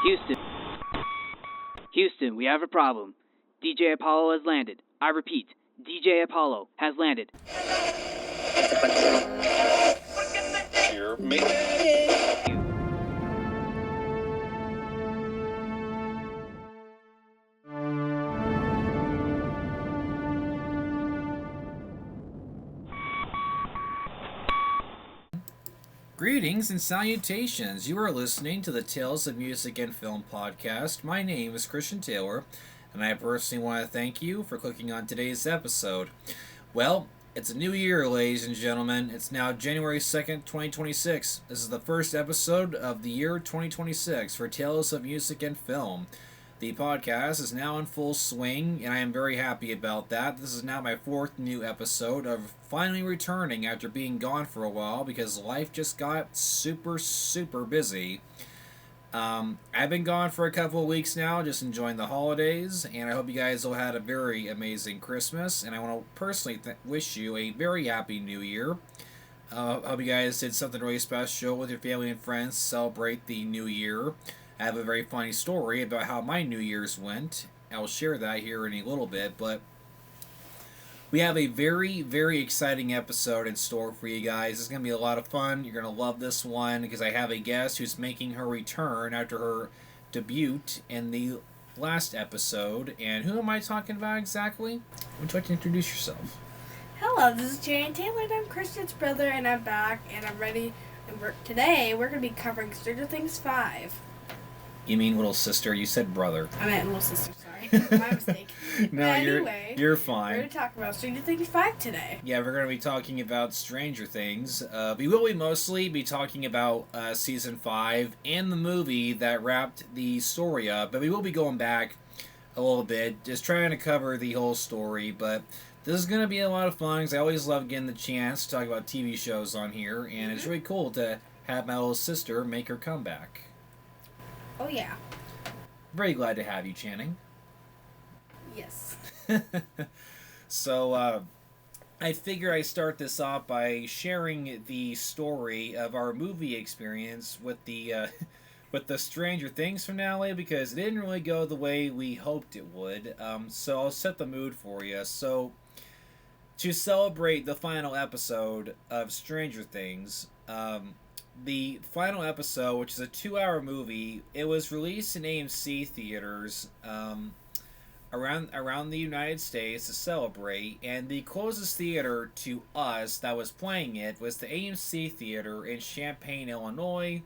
Houston. Houston, we have a problem. DJ Apollo has landed. I repeat, DJ Apollo has landed. Hear me? Greetings and salutations. You are listening to the Tales of Music and Film podcast. My name is Christian Taylor, and I personally want to thank you for clicking on today's episode. Well, it's a new year, ladies and gentlemen. It's now January 2nd, 2026. This is the first episode of the year 2026 for Tales of Music and Film. The podcast is now in full swing, and I am very happy about that. This is now my fourth new episode of finally returning after being gone for a while because life just got super busy. I've been gone for a couple of weeks now, just enjoying the holidays, and I hope you guys all had a very amazing Christmas, and I want to personally wish you a very happy New Year. I hope you guys did something really special with your family and friends to celebrate the New Year. I have a very funny story about how my New Year's went. I'll share that here in a little bit, but we have a very exciting episode in store for you guys. It's going to be a lot of fun. You're going to love this one because I have a guest who's making her return after her debut in the last episode. And who am I talking about exactly? Would you like to introduce yourself? Hello, this is Jane Taylor, and I'm Christian's brother, and I'm back, and I'm ready. And today, we're going to be covering Stranger Things 5. You mean little sister? You said brother. I meant little sister, sorry. My mistake. No, anyway, you're fine. We're going to talk about Stranger Things 5 today. Yeah, we're going to be talking about Stranger Things. We will mostly be talking about Season 5 and the movie that wrapped the story up, but we will be going back a little bit, just trying to cover the whole story, but this is going to be a lot of fun because I always love getting the chance to talk about TV shows on here, and It's really cool to have my little sister make her comeback. Oh, yeah. Very glad to have you, Channing. Yes. So, I figure I start this off by sharing the story of our movie experience with the Stranger Things finale because it didn't really go the way we hoped it would. So I'll set the mood for you. So, to celebrate the final episode of Stranger Things, the final episode, which is a 2-hour movie, it was released in AMC theaters around the United States to celebrate, and the closest theater to us that was playing it was the AMC theater in Champaign, Illinois,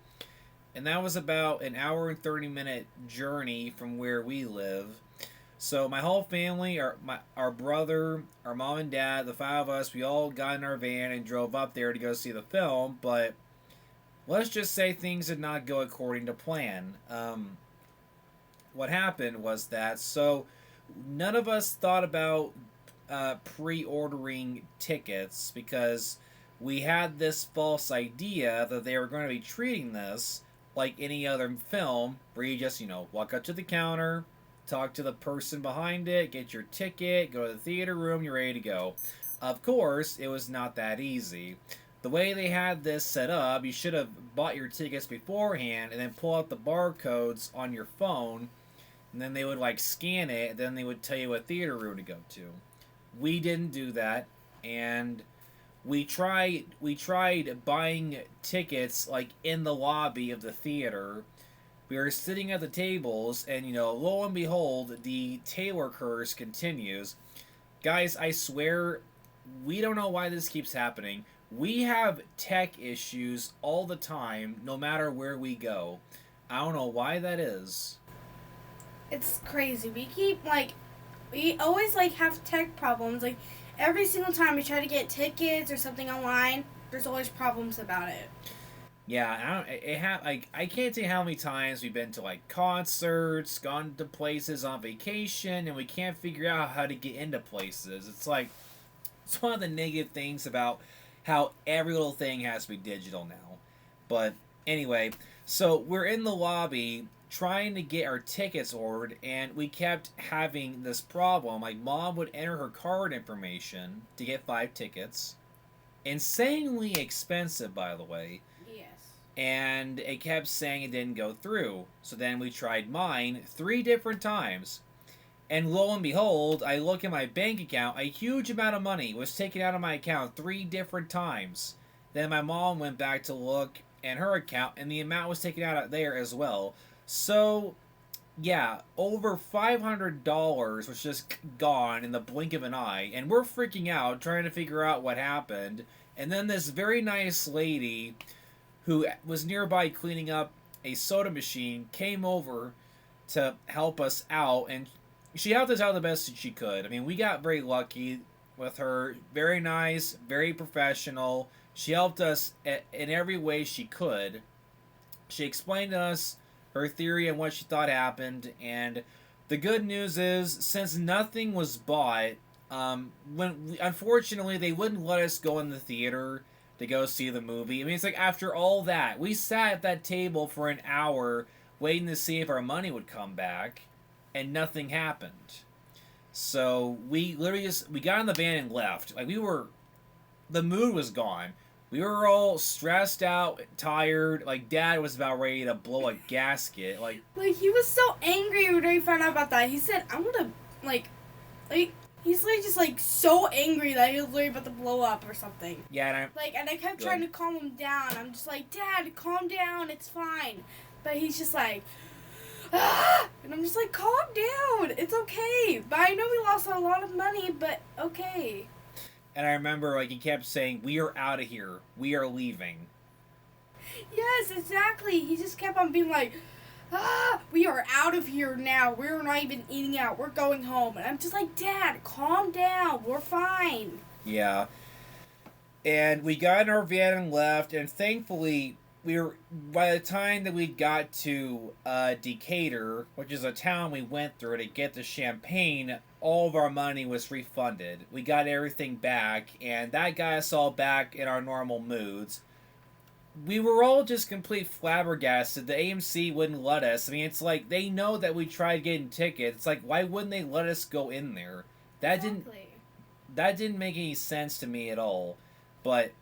and that was about an hour and 30-minute journey from where we live. So my whole family, our brother, our mom and dad, the 5 of us, we all got in our van and drove up there to go see the film, but let's just say things did not go according to plan. What happened was that, so none of us thought about pre-ordering tickets because we had this false idea that they were going to be treating this like any other film where you just, walk up to the counter, talk to the person behind it, get your ticket, go to the theater room, you're ready to go. Of course, it was not that easy. The way they had this set up, you should have bought your tickets beforehand and then pull out the barcodes on your phone, and then they would scan it, and then they would tell you what theater room to go to. We didn't do that, and we tried buying tickets in the lobby of the theater. We were sitting at the tables, and lo and behold, the Taylor curse continues. Guys, I swear, we don't know why this keeps happening. We have tech issues all the time, no matter where we go. I don't know why that is. It's crazy. We keep, we always, have tech problems. Every single time we try to get tickets or something online, there's always problems about it. Yeah, I can't tell you how many times we've been to, concerts, gone to places on vacation, and we can't figure out how to get into places. It's one of the negative things about how every little thing has to be digital now. But anyway, so we're in the lobby trying to get our tickets ordered, and we kept having this problem. Mom would enter her card information to get 5 tickets. Insanely expensive, by the way. Yes. and it kept saying it didn't go through. So then we tried mine 3 different times. And lo and behold, I look at my bank account, a huge amount of money was taken out of my account 3 different times. Then my mom went back to look in her account, and the amount was taken out there as well. So, yeah, over $500 was just gone in the blink of an eye, and we're freaking out, trying to figure out what happened. And then this very nice lady who was nearby cleaning up a soda machine came over to help us out, and she helped us out the best that she could. I mean, we got very lucky with her. Very nice, very professional. She helped us in every way she could. She explained to us her theory and what she thought happened, and the good news is, since nothing was bought, unfortunately they wouldn't let us go in the theater to go see the movie. I mean, it's like, after all that, we sat at that table for an hour waiting to see if our money would come back, and nothing happened. So we literally we got in the van and left. Like, the mood was gone. We were all stressed out, tired. Like, Dad was about ready to blow a gasket. Like, he was so angry when he found out about that. He said, "I'm gonna he's like just like so angry that he was literally about to blow up or something." yeah, And I kept trying to calm him down. I'm just like, "Dad, calm down. It's fine." But he's just like, "Ah!" And I'm just like, "Calm down. It's okay." But I know we lost a lot of money, but okay. and I remember, like, he kept saying, "We are out of here. We are leaving." Yes, exactly. He just kept on being like, "We are out of here now. We're not even eating out. We're going home." And I'm just like, "Dad, calm down. We're fine." Yeah. And we got in our van and left, and thankfully, by the time that we got to Decatur, which is a town we went through to get the champagne, all of our money was refunded. We got everything back, and that got us all back in our normal moods. We were all just complete flabbergasted. The AMC wouldn't let us. I mean, it's like, they know that we tried getting tickets. It's like, why wouldn't they let us go in there? That didn't make any sense to me at all. But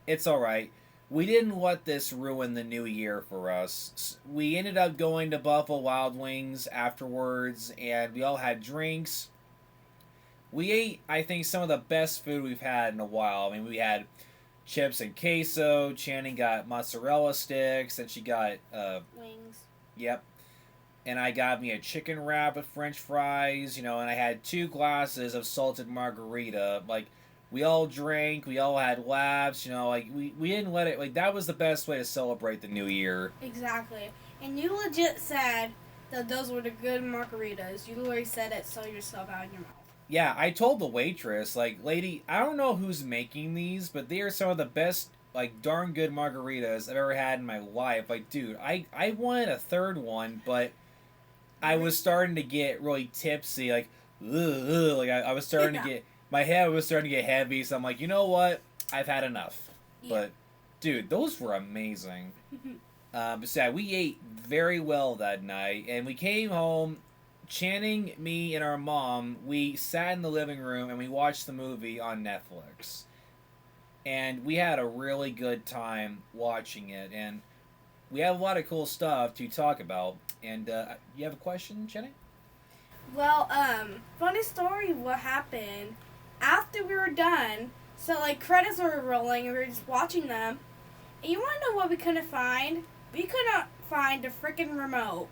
it's alright. We didn't let this ruin the new year for us. We ended up going to Buffalo Wild Wings afterwards, and we all had drinks. We ate, I think, some of the best food we've had in a while. I mean, we had chips and queso. Channing got mozzarella sticks, and she got wings. Yep. And I got me a chicken wrap with French fries, and I had 2 glasses of salted margarita. Like, we all drank, we all had laughs, we didn't let it, like, that was the best way to celebrate the new year. Exactly. And you legit said that those were the good margaritas. You literally said it so yourself out of your mouth. Yeah, I told the waitress, like, "Lady, I don't know who's making these, but they are some of the best, like, darn good margaritas I've ever had in my life." Like, dude, I wanted a third one, but I was starting to get really tipsy, like, like, I was starting to get, my head was starting to get heavy, so I'm like, you know what? I've had enough. Yeah. But, dude, those were amazing. So yeah, we ate very well that night, and we came home. Channing, me, and our mom, we sat in the living room and we watched the movie on Netflix. And we had a really good time watching it, and we have a lot of cool stuff to talk about. And you have a question, Channing? Well, funny story what happened after we were done. So, like, credits were rolling and we were just watching them. And you want to know what we couldn't find? We couldn't find the freaking remote.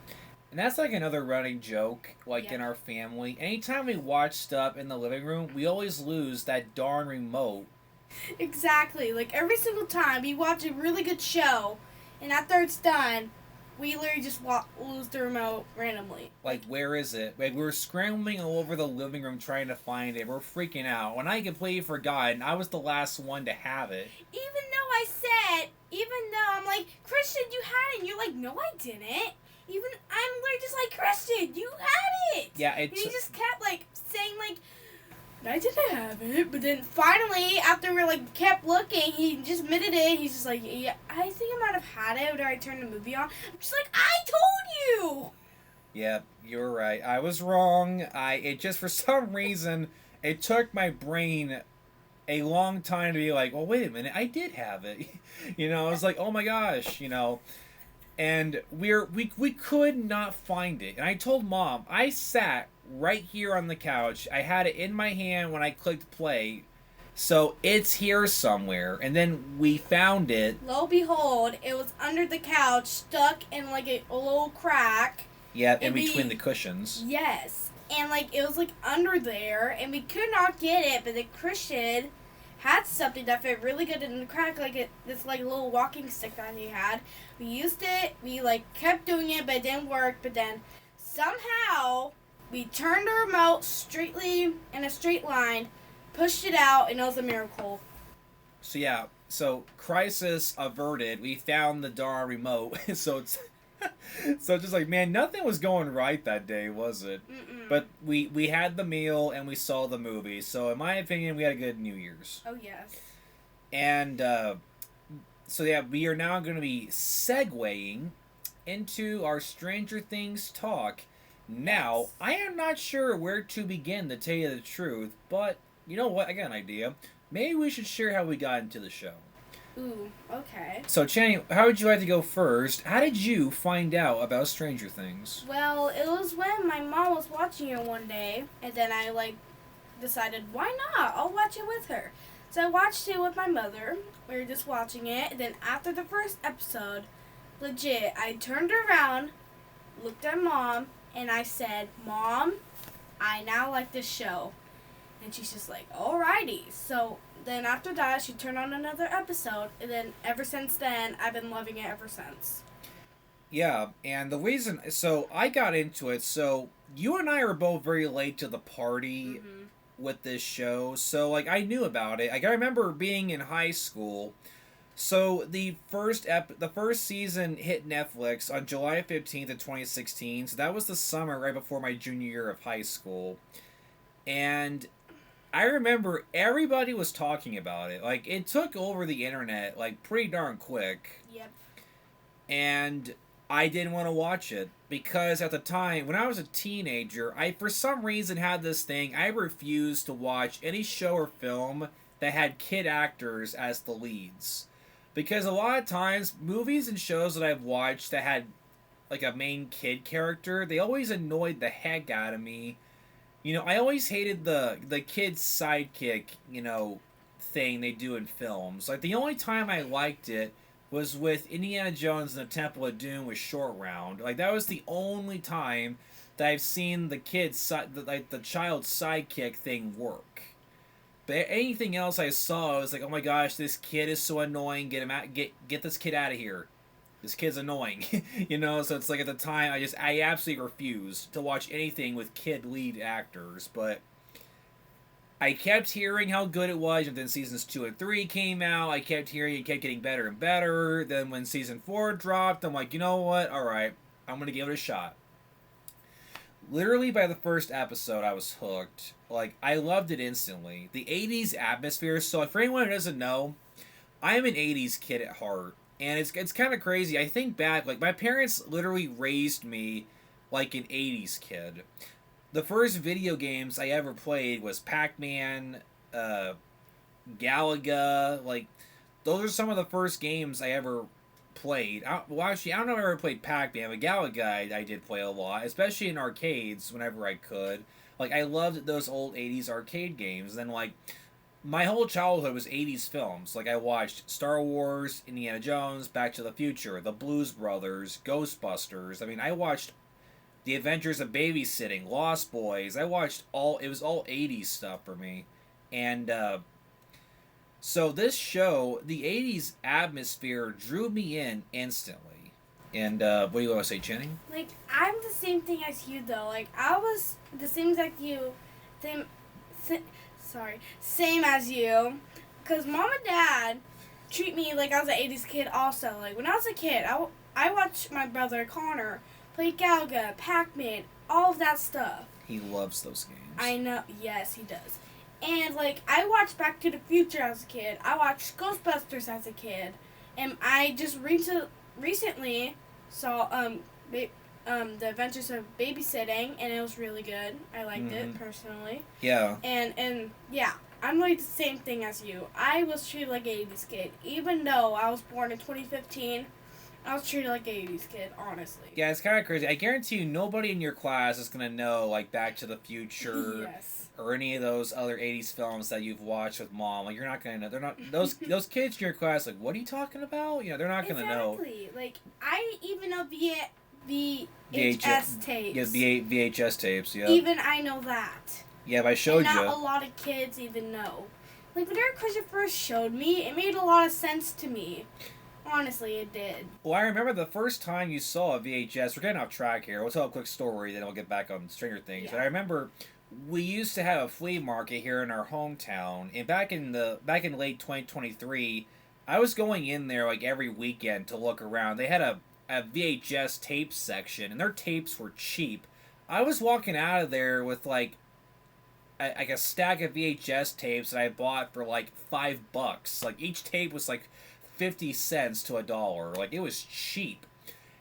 And that's like another running joke, like, in our family. Anytime we watch stuff in the living room, we always lose that darn remote. Exactly. Like, every single time we watch a really good show, and after it's done, we literally just lose the remote randomly. Like, where is it? Like, we're scrambling all over the living room trying to find it. We're freaking out. When I completely forgot, and I was the last one to have it. Even though I'm like, "Christian, you had it," and you're like, "No, I didn't." I'm literally just like, "Christian, you had it!" Yeah, and he just kept, like, saying, like, "I didn't have it." But then finally, after we, like, kept looking, he just admitted it. He's just like, "Yeah, I think I might have had it when I turned the movie on." I'm just like, "I told you!" Yep, you're right. I was wrong. It just, for some reason, it took my brain a long time to be like, well, wait a minute, I did have it. I was like, oh my gosh, and we could not find it. And I told Mom, I sat right here on the couch. I had it in my hand when I clicked play. So it's here somewhere. And then we found it. Lo and behold, it was under the couch, stuck in like a little crack. Yeah, in between the cushions. Yes. And like it was like under there, and we could not get it, but then Christian had something that fit really good in the crack, like this like little walking stick that he had. We used it, we like kept doing it, but it didn't work. But then somehow we turned the remote straightly in a straight line, pushed it out, and it was a miracle. So crisis averted. We found the darn remote. so just like, man, nothing was going right that day, was it? Mm-mm. But we had the meal and we saw the movie. So in my opinion, we had a good New Year's. Oh yes. And we are now going to be segueing into our Stranger Things talk. Now, Yes. I am not sure where to begin, to tell you the truth, but you know what? I got an idea. Maybe we should share how we got into the show. Ooh, okay. So, Channing, how would you like to go first? How did you find out about Stranger Things? Well, it was when my mom was watching it one day, and then I decided, why not? I'll watch it with her. So I watched it with my mother. We were just watching it, and then after the first episode, legit, I turned around, looked at Mom, and I said, Mom, I now like this show. And she's just like, alrighty. So then after that, she turned on another episode, and then ever since then, I've been loving it ever since. Yeah, and the reason... So, I got into it, so you and I are both very late to the party with this show, so, I knew about it. I remember being in high school. So, the first season hit Netflix on July 15th of 2016, so that was the summer right before my junior year of high school. And I remember everybody was talking about it. It took over the internet, pretty darn quick. Yep. And I didn't want to watch it because at the time, when I was a teenager, I for some reason had this thing. I refused to watch any show or film that had kid actors as the leads. Because a lot of times, movies and shows that I've watched that had a main kid character, they always annoyed the heck out of me. I always hated the kid's sidekick, thing they do in films. The only time I liked it was with Indiana Jones and the Temple of Doom with Short Round. That was the only time that I've seen the the child's sidekick thing work. But anything else I saw, I was like, oh my gosh, this kid is so annoying. Get him out. Get this kid out of here. This kid's annoying. So it's at the time, I absolutely refused to watch anything with kid lead actors. But I kept hearing how good it was, and then seasons 2 and 3 came out. I kept hearing it kept getting better and better. Then when season 4 dropped, I'm like, you know what? Alright, I'm going to give it a shot. Literally by the first episode, I was hooked. I loved it instantly. The 80s atmosphere. So for anyone who doesn't know, I'm an 80s kid at heart. And it's kind of crazy. I think back, my parents literally raised me like an 80s kid. The first video games I ever played was Pac-Man, Galaga. Those are some of the first games I ever played. I don't know if I ever played Pac-Man, but Galaga I did play a lot, especially in arcades whenever I could. I loved those old 80s arcade games. Then, my whole childhood was 80s films. I watched Star Wars, Indiana Jones, Back to the Future, The Blues Brothers, Ghostbusters. I watched The Adventures of Babysitting, Lost Boys. It was all 80s stuff for me. And, so this show, the 80s atmosphere drew me in instantly. And, what do you want to say, Channing? I'm the same thing as you, though. I was the same exact you. Same as you. Because Mom and Dad treat me like I was an 80s kid also. When I was a kid, I watched my brother Connor play Galaga, Pac-Man, all of that stuff. He loves those games. I know. Yes, he does. And, I watched Back to the Future as a kid. I watched Ghostbusters as a kid. And I just recently saw The Adventures of Babysitting, and it was really good. I liked it, personally. Yeah. And yeah. I'm like the same thing as you. I was treated like an 80s kid. Even though I was born in 2015, I was treated like an 80s kid, honestly. Yeah, it's kind of crazy. I guarantee you nobody in your class is going to know, like, Back to the Future Yes. or any of those other 80s films that you've watched with mom. Like, you're not going to know. They're not, those kids in your class, like, what are you talking about? You know, they're not going to know. Exactly. Like, I even know VHS tapes. Yeah, VHS tapes, yeah. Even I know that. Yeah, if I showed and you. not a lot of kids even know. Like, whenever Christian first showed me, it made a lot of sense to me. Honestly, it did. Well, I remember the first time you saw a VHS. We're getting off track here. We'll tell a quick story, then we'll get back on Stranger Things. Yeah. But I remember we used to have a flea market here in our hometown, and back in late 2023, I was going in there like every weekend to look around. They had a VHS tape section, and their tapes were cheap. I was walking out of there with like a stack of VHS tapes that I bought for like $5. Like each tape was like 50 cents to $1. Like it was cheap.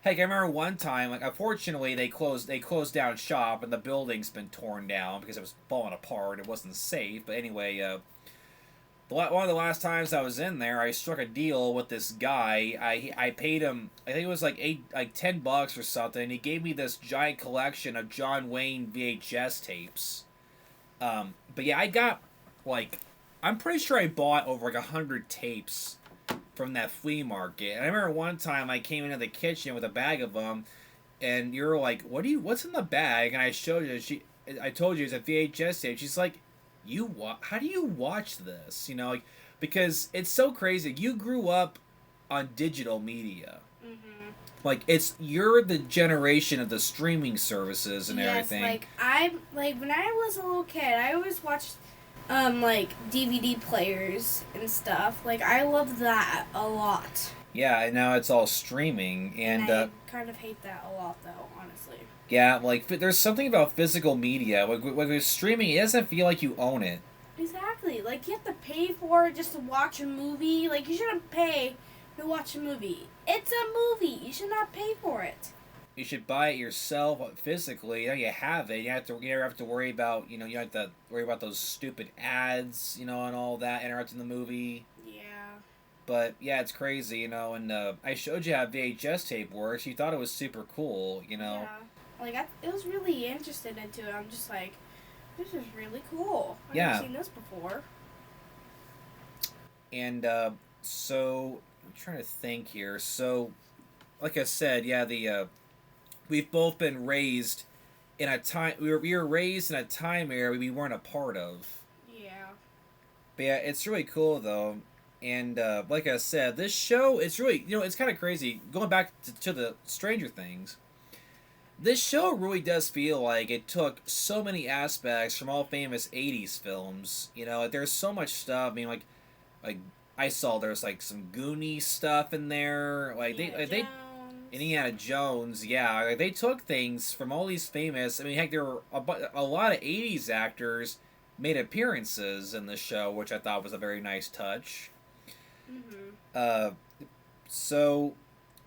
Heck, I remember one time, like unfortunately they closed down shop and the building's been torn down because it was falling apart. It wasn't safe. But anyway, one of the last times I was in there, I struck a deal with this guy. I paid him, I think it was like $10 or something. And he gave me this giant collection of John Wayne VHS tapes. But yeah, I got like, I'm pretty sure I bought over like 100 tapes from that flea market. And I remember one time I came into the kitchen with a bag of them, and you were like, what's in the bag? And I showed you, I told you it's a VHS tape. She's like, how do you watch this? You know, like, because it's so crazy. You grew up on digital media. Mm-hmm. Like, you're the generation of the streaming services and everything. When I was a little kid, I always watched like DVD players and stuff. Like, I loved that a lot. Yeah, and now it's all streaming, and I kind of hate that a lot, though, honestly. Yeah, like there's something about physical media. Like with streaming, it doesn't feel like you own it. Exactly. Like, you have to pay for it just to watch a movie. Like, you shouldn't pay to watch a movie. It's a movie. You should not pay for it. You should buy it yourself physically. You know, you have it. You never have to worry about, you don't have to worry about those stupid ads, and all that interrupting the movie. Yeah. But yeah, it's crazy, and I showed you how VHS tape works. You thought it was super cool, Yeah. Like, I was really interested into it. I'm just like, this is really cool. I've never seen this before. And so I'm trying to think here. So, like I said, yeah, we've both been raised in a time. We were raised in a time era we weren't a part of. Yeah. But yeah, it's really cool though. And like I said, this show, it's really, it's kind of crazy. Going back to the Stranger Things, this show really does feel like it took so many aspects from all famous 80s films. There's so much stuff. I mean, like I saw there's like some Goonies stuff in there. Indiana Jones, yeah. Like, they took things from all these famous. I mean, heck, there were a lot of 80s actors made appearances in the show, which I thought was a very nice touch. Mm-hmm. So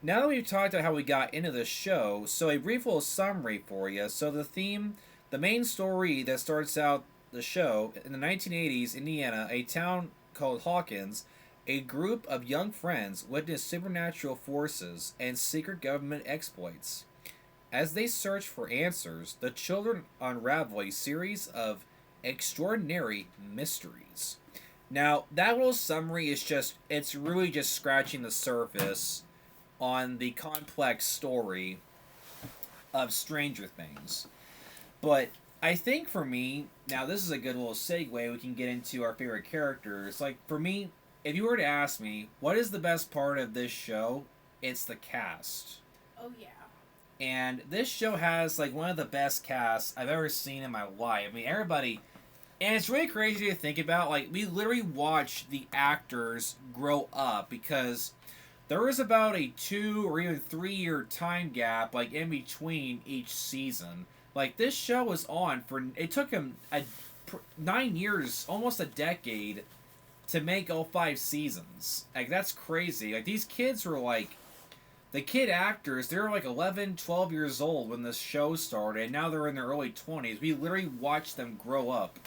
now that we've talked about how we got into the show, so a brief little summary for you. So the main story that starts out the show, in the 1980s, Indiana, a town called Hawkins, a group of young friends witness supernatural forces and secret government exploits. As they search for answers, the children unravel a series of extraordinary mysteries. Now, that little summary it's really just scratching the surface on the complex story of Stranger Things. But I think for me, now this is a good little segue, we can get into our favorite characters. Like, for me, if you were to ask me, what is the best part of this show? It's the cast. Oh, yeah. And this show has, like, one of the best casts I've ever seen in my life. I mean, everybody... And it's really crazy to think about. Like, we literally watch the actors grow up because there was about a 2 or even 3 year time gap, like, in between each season. Like, this show was on for... It took them 9 years, almost a decade, to make all 5 seasons. Like, that's crazy. Like, these kids were, like... The kid actors, they were, like, 11, 12 years old when this show started, and now they're in their early 20s. We literally watched them grow up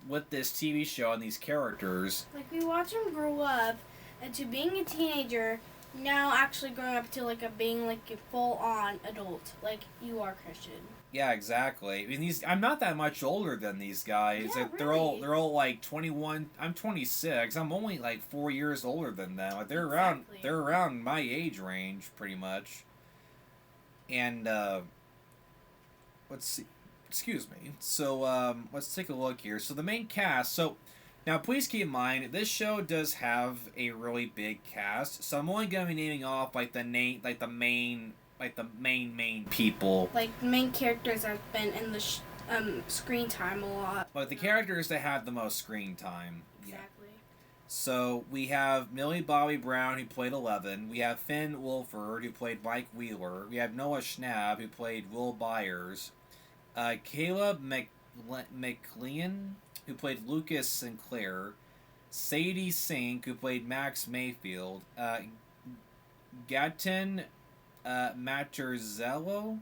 with this TV show and these characters. Like, we watch him grow up into being a teenager, now actually growing up to, like, being, like, a full-on adult, like you are, Christian. Yeah, exactly. I mean, I'm not that much older than these guys. Yeah, They're all like 21. I'm 26. I'm only like 4 years older than them. Like, they're around my age range pretty much. And let's see. Excuse me. So let's take a look here. So the main cast. So now please keep in mind this show does have a really big cast. So I'm only gonna be naming off like the main people. Like, main characters have been in the screen time a lot. Like the characters that have the most screen time. Exactly. Yeah. So we have Millie Bobby Brown, who played Eleven. We have Finn Wolford, who played Mike Wheeler. We have Noah Schnapp, who played Will Byers. Caleb McLean, who played Lucas Sinclair. Sadie Sink, who played Max Mayfield. Gaten Materzello,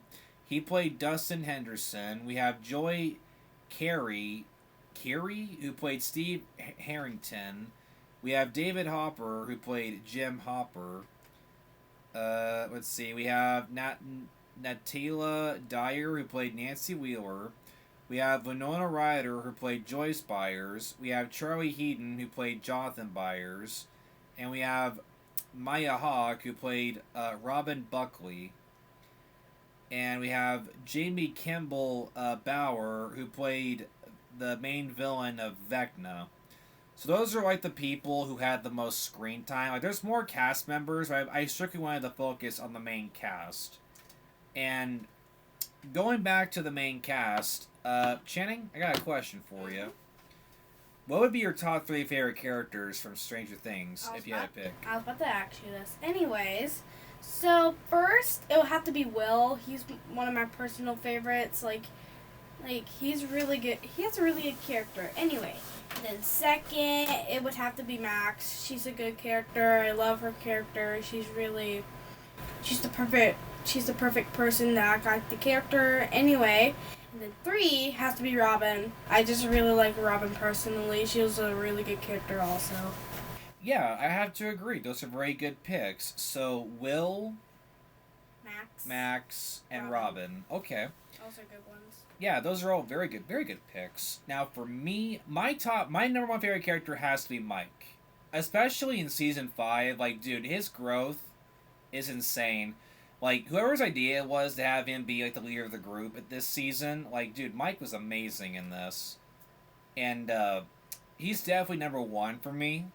he played Dustin Henderson. We have Joy Carey, who played Steve Harrington. We have David Hopper, who played Jim Hopper. Let's see. We have Natila Dyer, who played Nancy Wheeler. We have Winona Ryder, who played Joyce Byers. We have Charlie Heaton, who played Jonathan Byers. And we have Maya Hawke, who played Robin Buckley. And we have Jamie Kimball Bauer, who played the main villain of Vecna. So those are like the people who had the most screen time. Like, there's more cast members, but I strictly wanted to focus on the main cast. And going back to the main cast, Channing, I got a question for you. What would be your top 3 favorite characters from Stranger Things if you had to pick? I was about to ask you this. Anyways, so first it would have to be Will. He's one of my personal favorites. Like he's really good. He has a really good character. Anyway, then second it would have to be Max. She's a good character. I love her character. She's the perfect person that got the character. Anyway. And then 3 has to be Robin. I just really like Robin personally. She was a really good character also. Yeah, I have to agree. Those are very good picks. So, Will, Max, and Robin. Okay. Also good ones. Yeah, those are all very good picks. Now, for me, my number 1 favorite character has to be Mike. Especially in Season 5. Like, dude, his growth is insane. Like, whoever's idea it was to have him be, like, the leader of the group at this season, like, dude, Mike was amazing in this. And, he's definitely number 1 for me.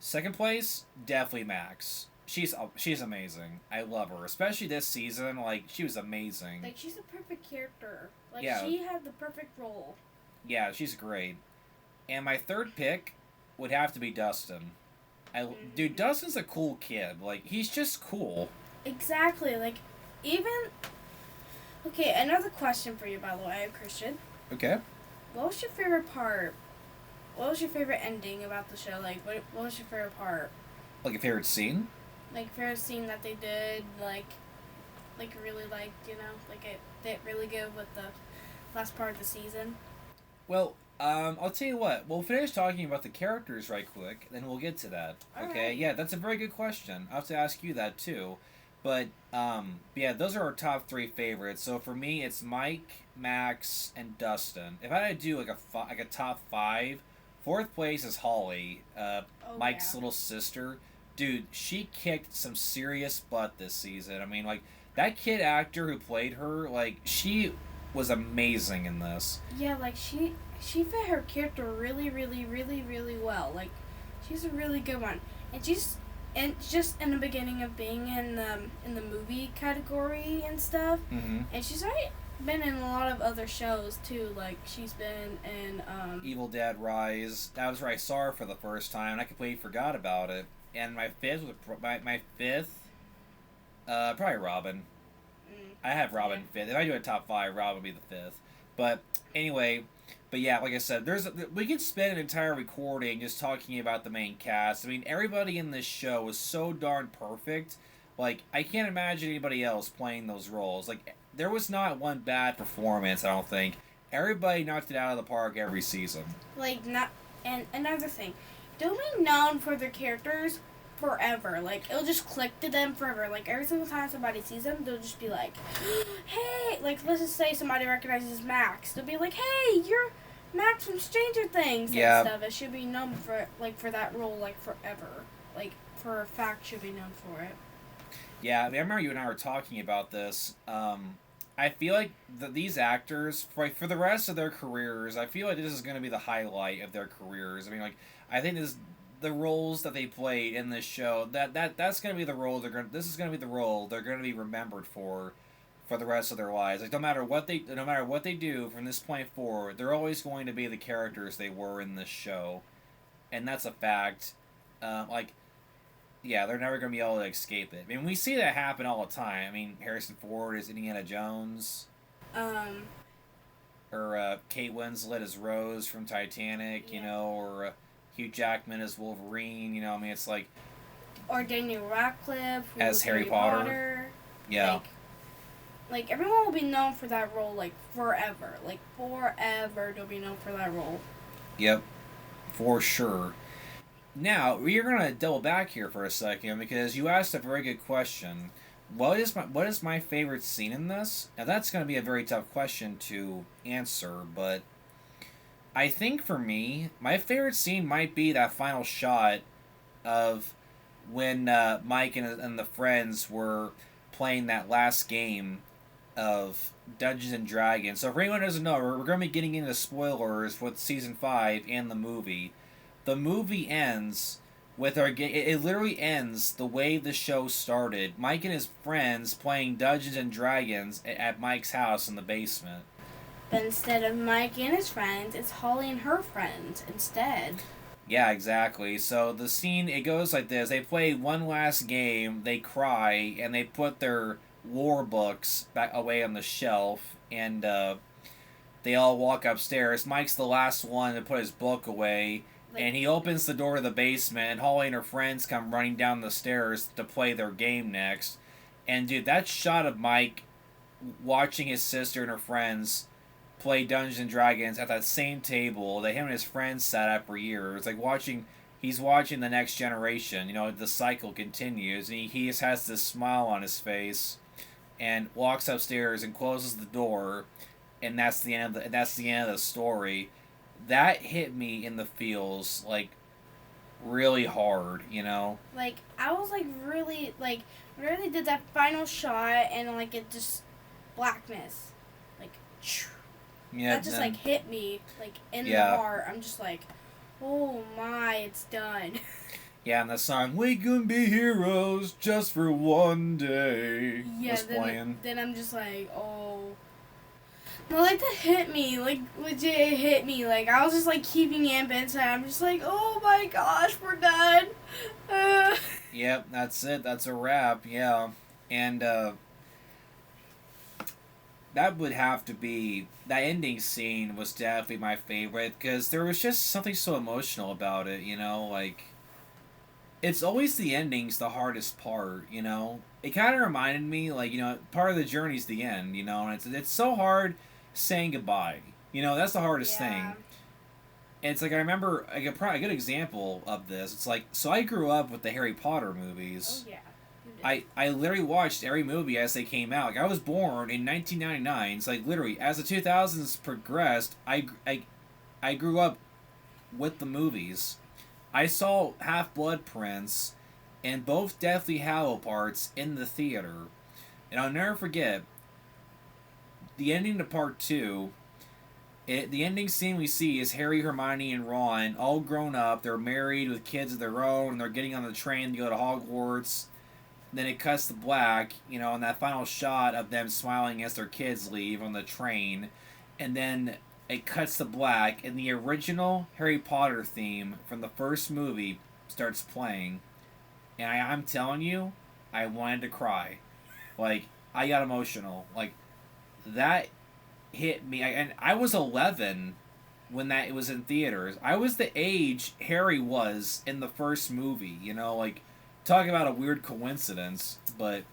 Second place, definitely Max. She's amazing. I love her. Especially this season, like, she was amazing. Like, she's a perfect character. Like, yeah. She had the perfect role. Yeah, she's great. And my third pick would have to be Dustin. Dude, Dustin's a cool kid. Like, he's just cool. Exactly, like, even... Okay, another question for you, by the way, Christian. Okay. What was your favorite part? What was your favorite ending about the show? Like, what was your favorite part? Like a favorite scene? Like, favorite scene that they did, like really liked, you know? Like, it did really good with the last part of the season? Well, I'll tell you what. We'll finish talking about the characters right quick, then we'll get to that. Okay? Alright. Yeah, that's a very good question. I'll have to ask you that, too. But, yeah, those are our top 3 favorites. So for me, it's Mike, Max, and Dustin. If I had to do like a top 5, 4th place is Holly, Mike's little sister. Dude, she kicked some serious butt this season. I mean, like, that kid actor who played her, like, she was amazing in this. Yeah, like, she fit her character really, really, really, really well. Like, she's a really good one. And just in the beginning of being in the movie category and stuff. Mm-hmm. And she's already been in a lot of other shows too. Like, she's been in Evil Dead Rise. That was where I saw her for the first time, and I completely forgot about it. And my fifth, probably Robin. I have Robin fifth. If I do a top 5, Robin would be the 5th. But anyway, yeah, like I said, we could spend an entire recording just talking about the main cast. I mean, everybody in this show was so darn perfect. Like, I can't imagine anybody else playing those roles. Like, there was not one bad performance, I don't think. Everybody knocked it out of the park every season. Like, not. And another thing, they'll be known for their characters forever. Like, it'll just click to them forever. Like, every single time somebody sees them, they'll just be like, hey, like, let's just say somebody recognizes Max. They'll be like, hey, you're Max from Stranger Things and stuff. It should be known for, like, for that role, like, forever. Like, for a fact, should be known for it. Yeah, I remember you and I were talking about this. I feel like these actors, for the rest of their careers, I feel like this is going to be the highlight of their careers. I mean, like, I think the roles that they played in this show, that's going to be the role this is going to be the role they're going to be remembered for the rest of their lives. Like, no matter what they do from this point forward, they're always going to be the characters they were in this show, and that's a fact. Yeah, they're never going to be able to escape it. I mean, we see that happen all the time. I mean, Harrison Ford is Indiana Jones. Or Kate Winslet as Rose from Titanic, you know, or Hugh Jackman as Wolverine, you know, I mean, it's like... Or Daniel Radcliffe as Harry Potter. Yeah. Like, everyone will be known for that role, like, forever. Like, forever they'll be known for that role. Yep, for sure. Now, we're going to double back here for a second because you asked a very good question. What is my favorite scene in this? Now, that's going to be a very tough question to answer, but I think for me, my favorite scene might be that final shot of when Mike and the friends were playing that last game of Dungeons and Dragons. So, for anyone who doesn't know, we're going to be getting into spoilers with Season 5 and the movie. The movie ends with it literally ends the way the show started. Mike and his friends playing Dungeons and Dragons at Mike's house in the basement. But instead of Mike and his friends, it's Holly and her friends instead. Yeah, exactly. So the scene, it goes like this. They play one last game, they cry, and they put their lore books back away on the shelf, and they all walk upstairs. Mike's the last one to put his book away. And he opens the door to the basement, and Holly and her friends come running down the stairs to play their game next. And, dude, that shot of Mike watching his sister and her friends play Dungeons and Dragons at that same table that him and his friends sat at for years. Like, he's watching the next generation. You know, the cycle continues, and he just has this smile on his face and walks upstairs and closes the door, and that's the end of the story. That hit me in the feels, like, really hard, you know? Like, I was, like, really did that final shot, and, like, it just, blackness. Like, yeah, that just, like, hit me, like, in the heart. I'm just like, oh my, it's done. Yeah, and the song, "We Can Be Heroes Just for One Day," was playing. Then I'm just like, oh... No, like, that hit me, like, legit hit me, like, I was just, like, keeping it inside, I'm just like, oh my gosh, we're done. Yep, that's it, that's a wrap, yeah, and, that would have to be, that ending scene was definitely my favorite, because there was just something so emotional about it, you know, like, it's always the ending's the hardest part, you know, it kind of reminded me, like, you know, part of the journey's the end, you know, and it's so hard saying goodbye. You know, that's the hardest thing. And it's like, I remember, like, a good example of this, it's like, so I grew up with the Harry Potter movies. Oh, yeah. I literally watched every movie as they came out. Like, I was born in 1999, so, like, literally, as the 2000s progressed, I grew up with the movies. I saw Half-Blood Prince and both Deathly Hallow parts in the theater. And I'll never forget, the ending to part 2, the ending scene we see is Harry, Hermione, and Ron all grown up. They're married with kids of their own, and they're getting on the train to go to Hogwarts. Then it cuts to black, you know, and that final shot of them smiling as their kids leave on the train. And then it cuts to black, and the original Harry Potter theme from the first movie starts playing. And I'm telling you, I wanted to cry. Like, I got emotional. Like, that hit me. And I was 11 when it was in theaters. I was the age Harry was in the first movie, you know, like, talk about a weird coincidence, but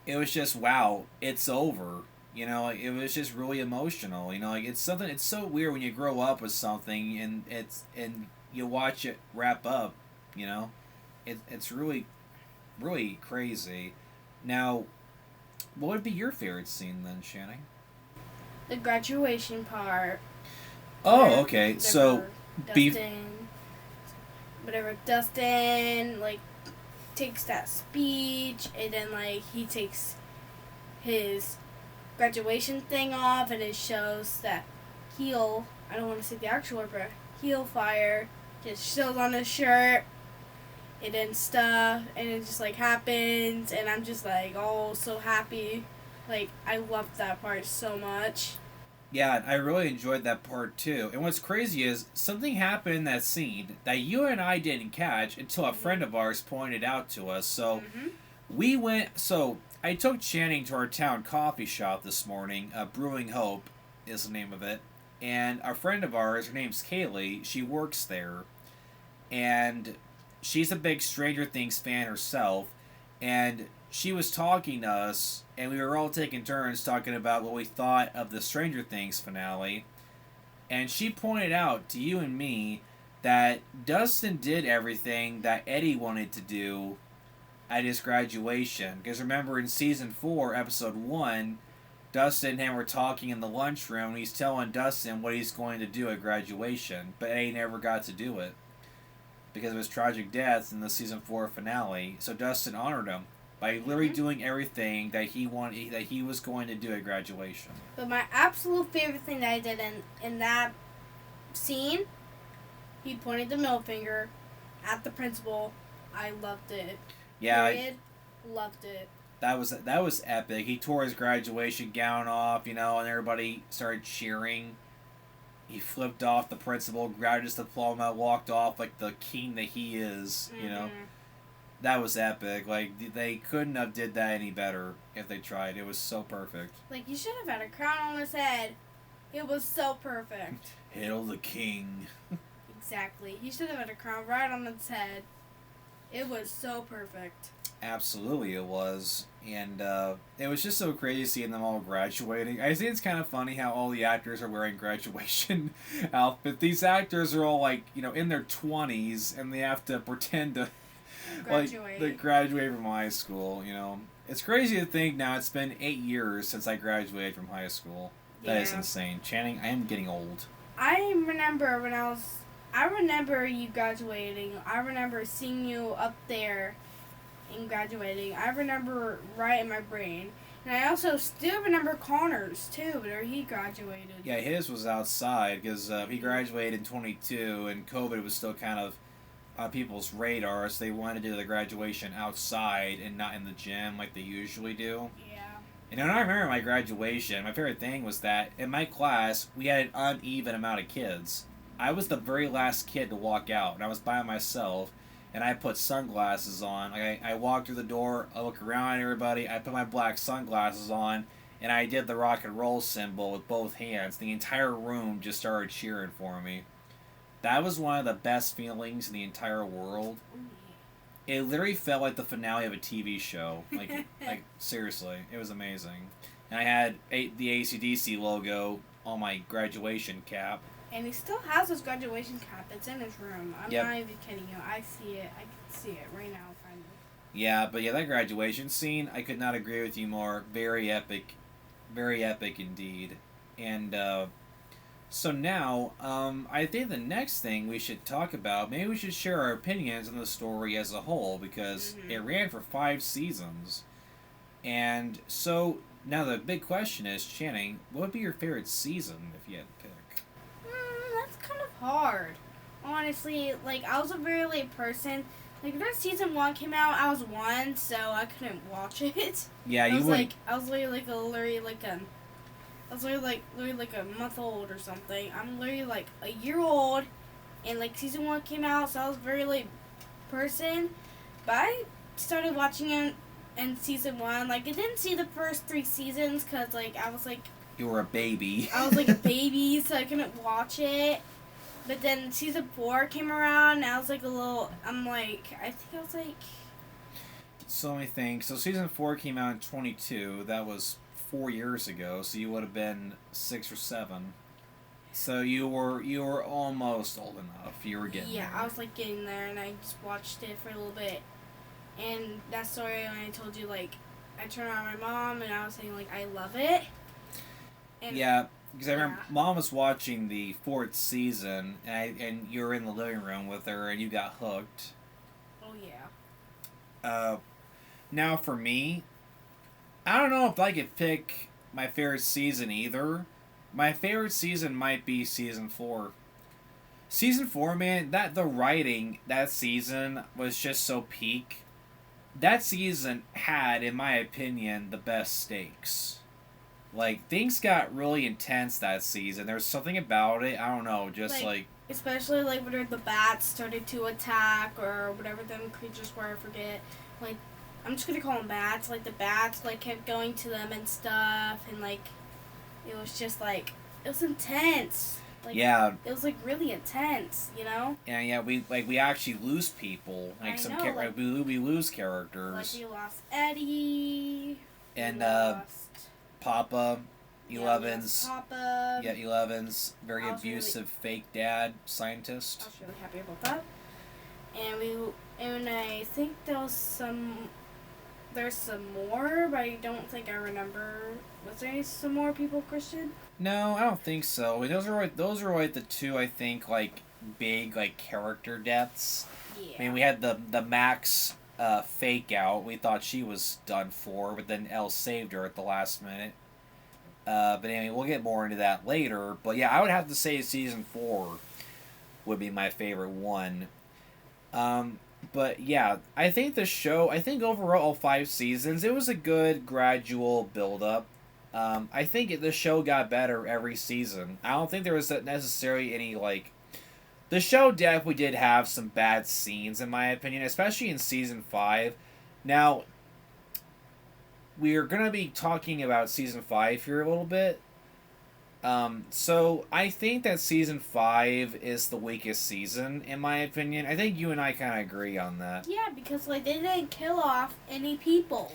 it was just, wow, it's over. You know, like, it was just really emotional. You know, like, it's something. It's so weird when you grow up with something and you watch it wrap up. You know, it's really really crazy. Now, what would be your favorite scene then, Channing? The graduation part. Oh, okay. So, Dustin, whatever, Dustin, like, takes that speech, and then, like, he takes his graduation thing off, and it shows that heel, I don't want to say the actual word, but heel fire just shows on his shirt, and then stuff, and it just, like, happens, and I'm just, like, oh, so happy. Like, I loved that part so much. yeah, I really enjoyed that part too. And what's crazy is something happened in that scene that you and I didn't catch until a friend of ours pointed out to us. So we went. So I took Channing to our town coffee shop this morning. Brewing Hope is the name of it. And a friend of ours, her name's Kaylee. She works there, and she's a big Stranger Things fan herself. And she was talking to us, and we were all taking turns talking about what we thought of the Stranger Things finale. And she pointed out to you and me that Dustin did everything that Eddie wanted to do at his graduation. Because remember, in season 4, episode 1, Dustin and him were talking in the lunchroom, and he's telling Dustin what he's going to do at graduation, but Eddie never got to do it because of his tragic death in the season 4 finale. So Dustin honored him by literally doing everything that he wanted, that he was going to do at graduation. But my absolute favorite thing that I did in that scene, he pointed the middle finger at the principal. I loved it. Yeah, loved it. that was epic. He tore his graduation gown off, you know, and everybody started cheering. He flipped off the principal, grabbed his diploma, walked off like the king that he is, you know. That was epic. Like, they couldn't have did that any better if they tried. It was so perfect. Like, he should have had a crown on his head. It was so perfect. Hail the king. Exactly. He should have had a crown right on his head. It was so perfect. Absolutely it was. And it was just so crazy seeing them all graduating. I think it's kind of funny how all the actors are wearing graduation outfits. These actors are all, like, you know, in their 20s, and they have to pretend to like they graduate from high school, you know. It's crazy to think now it's been 8 years since I graduated from high school. That is insane. Channing, I am getting old. I remember you graduating. I remember seeing you up there and graduating. I remember right in my brain. And I also still remember Connor's too, where he graduated. Yeah, his was outside because he graduated in 22 and COVID was still kind of on people's radar, so they wanted to do the graduation outside and not in the gym like they usually do. Yeah. And when I remember my graduation, my favorite thing was that in my class, we had an uneven amount of kids. I was the very last kid to walk out, and I was by myself, and I put sunglasses on. Like, I walked through the door, I look around at everybody, I put my black sunglasses on, and I did the rock and roll symbol with both hands. The entire room just started cheering for me. That was one of the best feelings in the entire world. It literally felt like the finale of a TV show. Like seriously, it was amazing. And I had the AC/DC logo on my graduation cap. And he still has his graduation cap. It's in his room. I'm not even kidding you. I see it. I can see it right now, kind of. Yeah, but yeah, that graduation scene, I could not agree with you more. Very epic indeed. And so now, I think the next thing we should talk about, maybe we should share our opinions on the story as a whole, because it ran for 5 seasons. And so, now the big question is, Channing, what would be your favorite season if you had to pick? That's kind of hard. Honestly, like, I was a very late person. Like, when season 1 came out, I was 1, so I couldn't watch it. Yeah, you would. I was literally like a month old or something. I'm literally like a year old, and like season 1 came out, so I was a very late person. But I started watching it in season 1. Like, I didn't see the first 3 seasons because like I was like. You were a baby. I was like a baby, so I couldn't watch it. But then season 4 came around, and I was like I was like. So let me think. So season 4 came out in 22. That was 4 years ago, so you would have been 6 or 7. So you were almost old enough. You were getting Yeah, there. I was like getting there, and I just watched it for a little bit. And that story, when I told you, like, I turned on my mom, and I was saying, like, I love it. And Yeah, because I remember Yeah. Mom was watching the 4th season, and you were in the living room with her, and you got hooked. Oh, yeah. Now for me, I don't know if I could pick my favorite season either. My favorite season might be season 4. Season 4, man, the writing that season was just so peak. That season had, in my opinion, the best stakes. Like, things got really intense that season. There's something about it, I don't know, just like Especially, like, when the bats started to attack, or whatever them creatures were, I forget. Like, I'm just gonna call them bats. Like, the bats, like, kept going to them and stuff, and, like, it was just, like, it was intense. Like, yeah, It was, like, really intense, you know? and yeah, we actually lose people. Like, I know, like- we lose Like, characters. you lost Eddie. And, you lost Papa, yeah, we Eleven's, lost Papa. yeah, Eleven's very I was really- abusive fake dad I scientist. was really happy about that. And I think there's some more, but I don't think I remember. Was there some more people, Christian? No, I don't think so. I mean, those are like the two I think like big like character deaths. Yeah. I mean, we had the Max fake out. We thought she was done for, but then Elle saved her at the last minute. But anyway, we'll get more into that later. But yeah, I would have to say season 4 would be my favorite one. But yeah, I think overall all 5 seasons, it was a good gradual build up. I think the show got better every season. I don't think there was necessarily any like. The show definitely did have some bad scenes, in my opinion, especially in season 5. Now, we're going to be talking about season 5 here a little bit. So, I think that season 5 is the weakest season, in my opinion. I think you and I kind of agree on that. Yeah, because like they didn't kill off any people.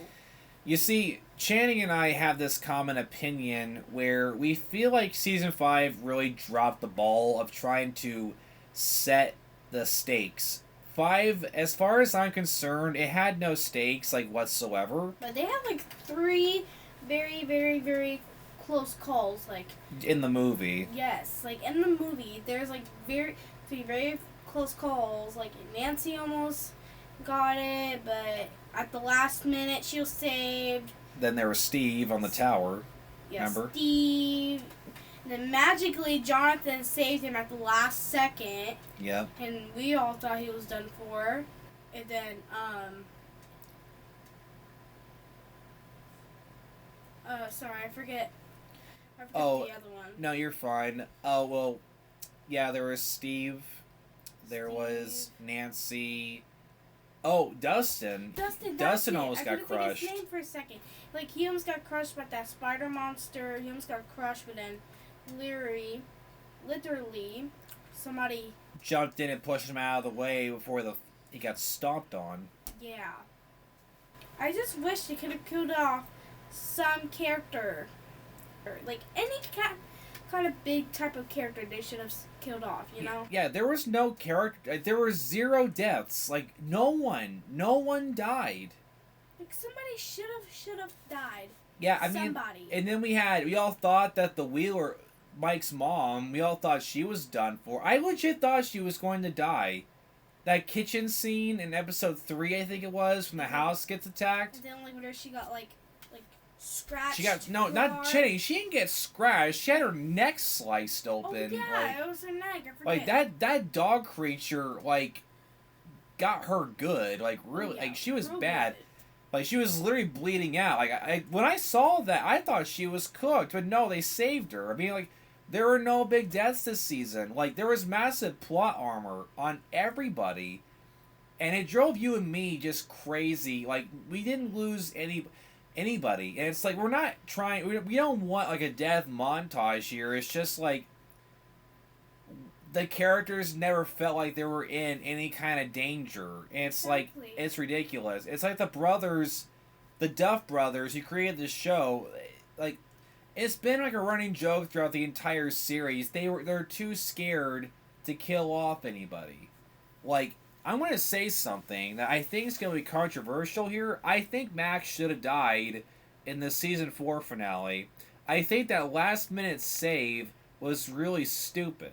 You see, Channing and I have this common opinion where we feel like season 5 really dropped the ball of trying to set the stakes. 5, as far as I'm concerned, it had no stakes like whatsoever But they had like 3 very, very, very close calls. Like, in the movie. yes, like in the movie, there's like 3 very close calls. Like Nancy almost got it, but at the last minute she was saved. Then there was Steve on the tower. Yes, Remember? Steve. And then magically Jonathan saved him at the last second, Yep. and we all thought he was done for. And then sorry, I forget Oh, the other one. No, you're fine. Oh, well, yeah, there was Steve. There was Nancy. Oh, Dustin. Dustin almost got I couldn't think crushed. his name for a second. Like, he almost got crushed by that spider monster. He almost got crushed, but then literally, somebody, Jumped in and pushed him out of the way before he got stomped on. yeah. I just wish they could have killed off some character. Or, like, any kind of big type of character they should have killed off, you know? Yeah, there was no character. There were 0 deaths. Like, no one died. Like, somebody should have died. Yeah, I mean, Somebody. and then we all thought that the Wheeler, Mike's mom, we all thought she was done for. I legit thought she was going to die. That kitchen scene in episode 3, I think it was, when the house gets attacked. And then, like, whenever she got, like scratched. She got, no, not hard. Chinny. She didn't get scratched. She had her neck sliced Oh, open. yeah, it was her neck. I forget. Like that dog creature, like, got her good. Like, really, Yeah, like, she was real bad. good. Like, she was literally bleeding out. Like, when I saw that, I thought she was cooked. But no, they saved her. I mean, like, there were no big deaths this season. Like, there was massive plot armor on everybody. And it drove you and me just crazy. Like, we didn't lose anybody. And it's like, we're not trying... We don't want, like, a death montage here. It's just, like... The characters never felt like they were in any kind of danger. And it's like, Exactly. it's ridiculous. It's like the Duff brothers who created this show, like, it's been like a running joke throughout the entire series. They're too scared to kill off anybody. Like, I'm gonna say something that I think is gonna be controversial here. I think Max should have died in the season 4 finale. I think that last minute save was really stupid.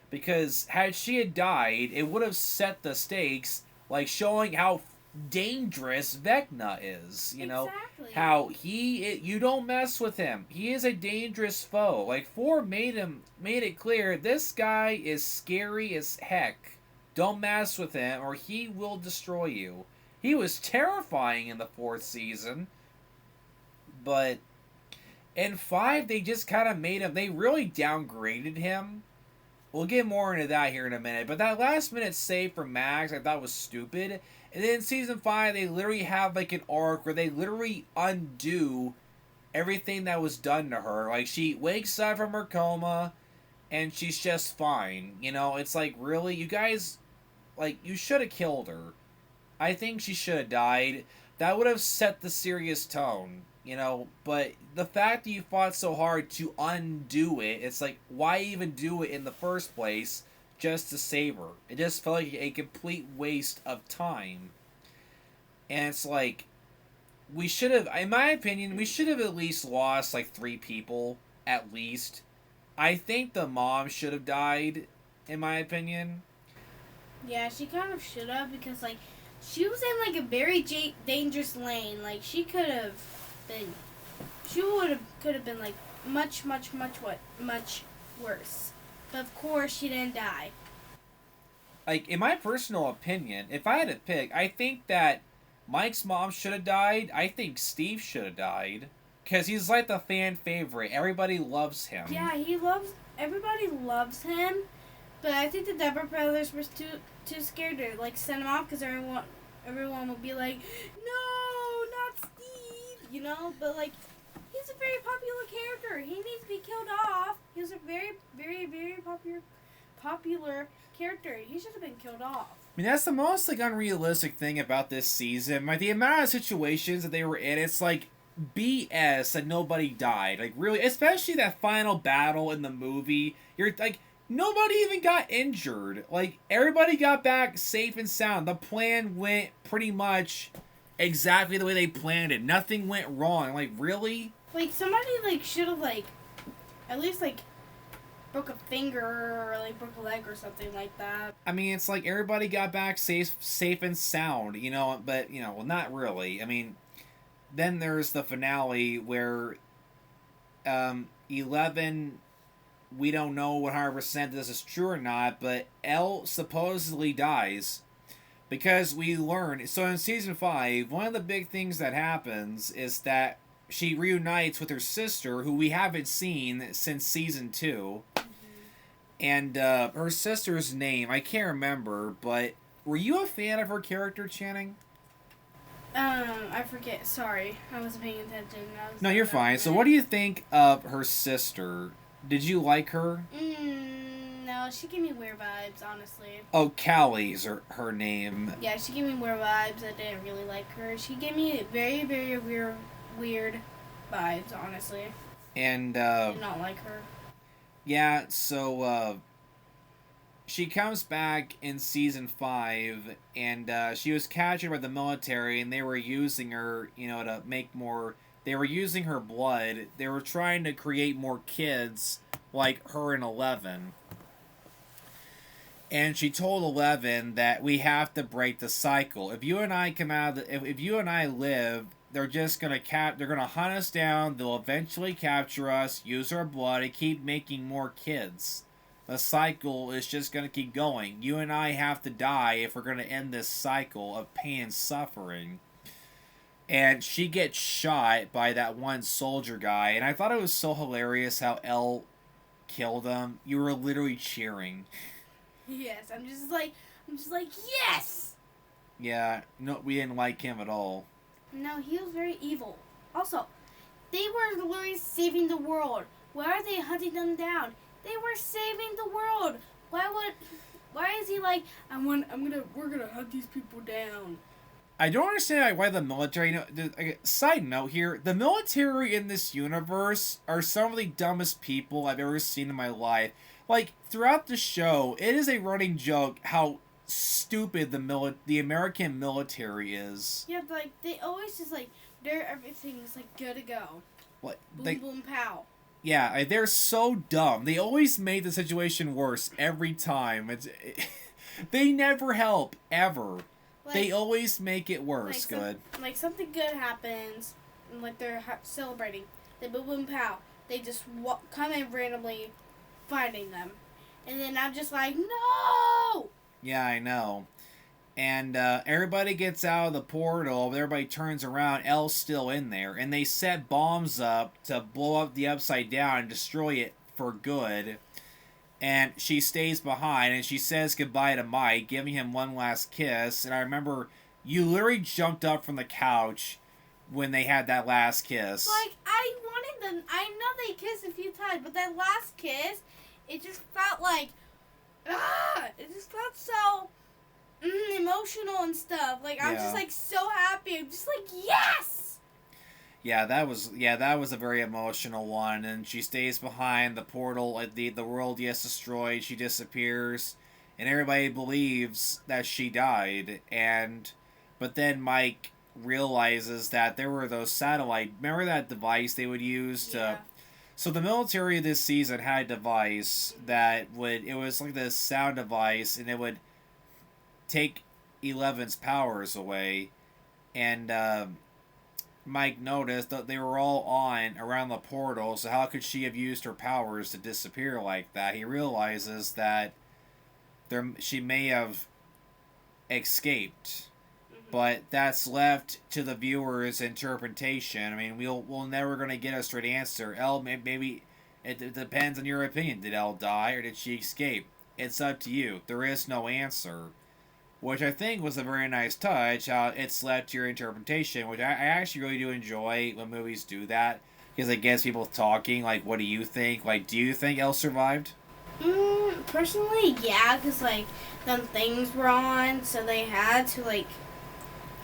Because had she had died, it would have set the stakes, like showing how dangerous Vecna is. You know, Exactly. how you don't mess with him. He is a dangerous foe. Like 4 made it clear this guy is scary as heck. Don't mess with him or he will destroy you. He was terrifying in the 4th season. But in 5 they just kind of made him, they really downgraded him. We'll get more into that here in a minute. But that last minute save for Max I thought was stupid. And then in season 5, they literally have like an arc where they literally undo everything that was done to her. Like, she wakes up from her coma and she's just fine. You know, it's like, really? You guys, like, you should have killed her. I think she should have died. That would have set the serious tone, you know? But the fact that you fought so hard to undo it, it's like, why even do it in the first place? Just to save her. It just felt like a complete waste of time. And it's like, we should have, in my opinion, we should have at least lost like 3 people, at least. I think the mom should have died, in my opinion. Yeah, she kind of should have, because like she was in like a very dangerous lane. Like she could have been, could have been like much worse. But of course, she didn't die. Like, in my personal opinion, if I had to pick, I think that Mike's mom should have died. I think Steve should have died. Because he's like the fan favorite. Everybody loves him. Yeah, everybody loves him. But I think the Deborah brothers were too scared to like send him off because everyone would be like, no, not Steve, you know? But like, he's a very popular character. He needs to be killed off. He was a very, very, very popular character. He should have been killed off. I mean, that's the most like unrealistic thing about this season. Like, the amount of situations that they were in, it's like BS that nobody died. Like, really, especially that final battle in the movie. You're like, nobody even got injured. Like, everybody got back safe and sound. The plan went pretty much exactly the way they planned it. Nothing went wrong. Like, really? Like, somebody like should have like at least like broke a finger or like broke a leg or something like that. I mean, it's like everybody got back safe and sound, you know, but, you know, well, not really. I mean, then there's the finale where 11, we don't know 100% this is true or not, but Elle supposedly dies because we learn. So in season 5, one of the big things that happens is that she reunites with her sister, who we haven't seen since season 2. And her sister's name, I can't remember, but were you a fan of her character, Channing? I forget. Sorry, I wasn't paying attention. No, you're fine. So what do you think of her sister? Did you like her? No, she gave me weird vibes, honestly. Oh, Callie's her name. Yeah, she gave me weird vibes. I didn't really like her. She gave me very, very weird vibes, honestly. And I did not like her. Yeah, so she comes back in season 5, and she was captured by the military, and they were using her, you know, to make more. They were using her blood. They were trying to create more kids like her and 11. And she told 11 that we have to break the cycle. If you and I come out, if you and I live, they're just gonna they're gonna hunt us down. They'll eventually capture us, use our blood, and keep making more kids. The cycle is just gonna keep going. You and I have to die if we're gonna end this cycle of pain and suffering. And she gets shot by that one soldier guy, and I thought it was so hilarious how Elle killed him. You were literally cheering. Yes, I'm just like yes. Yeah, no, we didn't like him at all. No, he was very evil. Also, they were literally saving the world. Why are they hunting them down? They were saving the world. Why is he like, we're gonna hunt these people down? I don't understand why the military. Side note here: the military in this universe are some of the dumbest people I've ever seen in my life. Like throughout the show, it is a running joke how stupid the American military is. Yeah, but, like, they always just, like, everything's, like, good to go. What? Boom, boom, pow. Yeah, they're so dumb. They always make the situation worse every time. They never help, ever. Like, They always make it worse, good. Like, something good happens, and, like, they're celebrating. They boom, boom, pow. They just come in randomly finding them. And then I'm just like, no! Yeah, I know. And everybody gets out of the portal, but everybody turns around, Elle's still in there. And they set bombs up to blow up the Upside Down and destroy it for good. And she stays behind, and she says goodbye to Mike, giving him one last kiss. And I remember you literally jumped up from the couch when they had that last kiss. Like, I wanted them. I know they kissed a few times, but that last kiss, it just felt like, it just felt so emotional and stuff. Like, I'm just, like, so happy. I'm just like, yes! Yeah, that was a very emotional one. And she stays behind the portal. The world gets destroyed. She disappears, and everybody believes that she died. But then Mike realizes that there were those satellite. Remember that device they would use to. Yeah. So the military this season had a device that it was like this sound device, and it would take Eleven's powers away, and Mike noticed that they were all on around the portal, so how could she have used her powers to disappear like that? He realizes that she may have escaped, but that's left to the viewer's interpretation. I mean, we'll never gonna get a straight answer. Elle, maybe it depends on your opinion. Did Elle die or did she escape? It's up to you. There is no answer, which I think was a very nice touch. How it's left to your interpretation, which I actually really do enjoy when movies do that, because it gets people talking. Like, what do you think? Like, do you think Elle survived? Personally, yeah, because, like, them things were on, so they had to, like,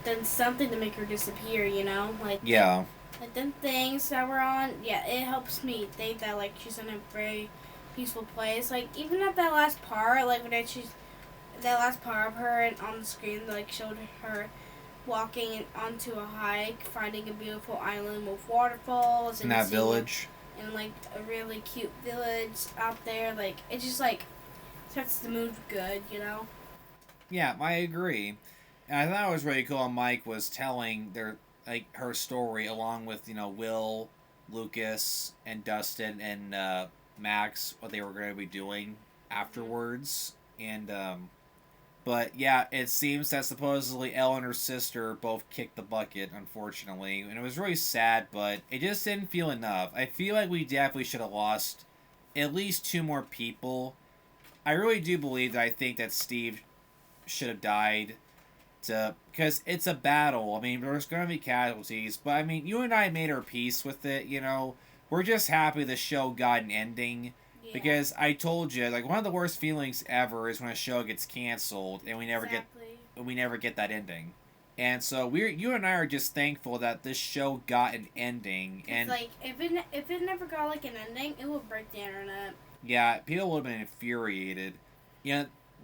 done something to make her disappear, you know? Like, Yeah. Like, them things that were on, yeah, it helps me think that, like, she's in a very peaceful place. Like, even at that last part, like, that last part of her and on the screen, like, showed her walking onto a hike, finding a beautiful island with waterfalls. In that village. And, like, a really cute village out there. Like, it just, like, sets the mood good, you know? Yeah, I agree. And I thought it was really cool. Mike was telling her story along with, Will, Lucas, and Dustin, and Max, what they were going to be doing afterwards. And, but yeah, it seems that supposedly Elle and her sister both kicked the bucket, unfortunately. And it was really sad, but it just didn't feel enough. I feel like we definitely should have lost at least 2 more people. I really do believe that I think that Steve should have died. Because it's a battle. I mean, there's going to be casualties, but I mean, you and I made our peace with it, We're just happy the show got an ending. Yeah. Because I told you, like, one of the worst feelings ever is when a show gets canceled and we never get that ending. And so you and I are just thankful that this show got an ending. And like, if it never got, like, an ending, it would break the internet. Yeah, people would have been infuriated.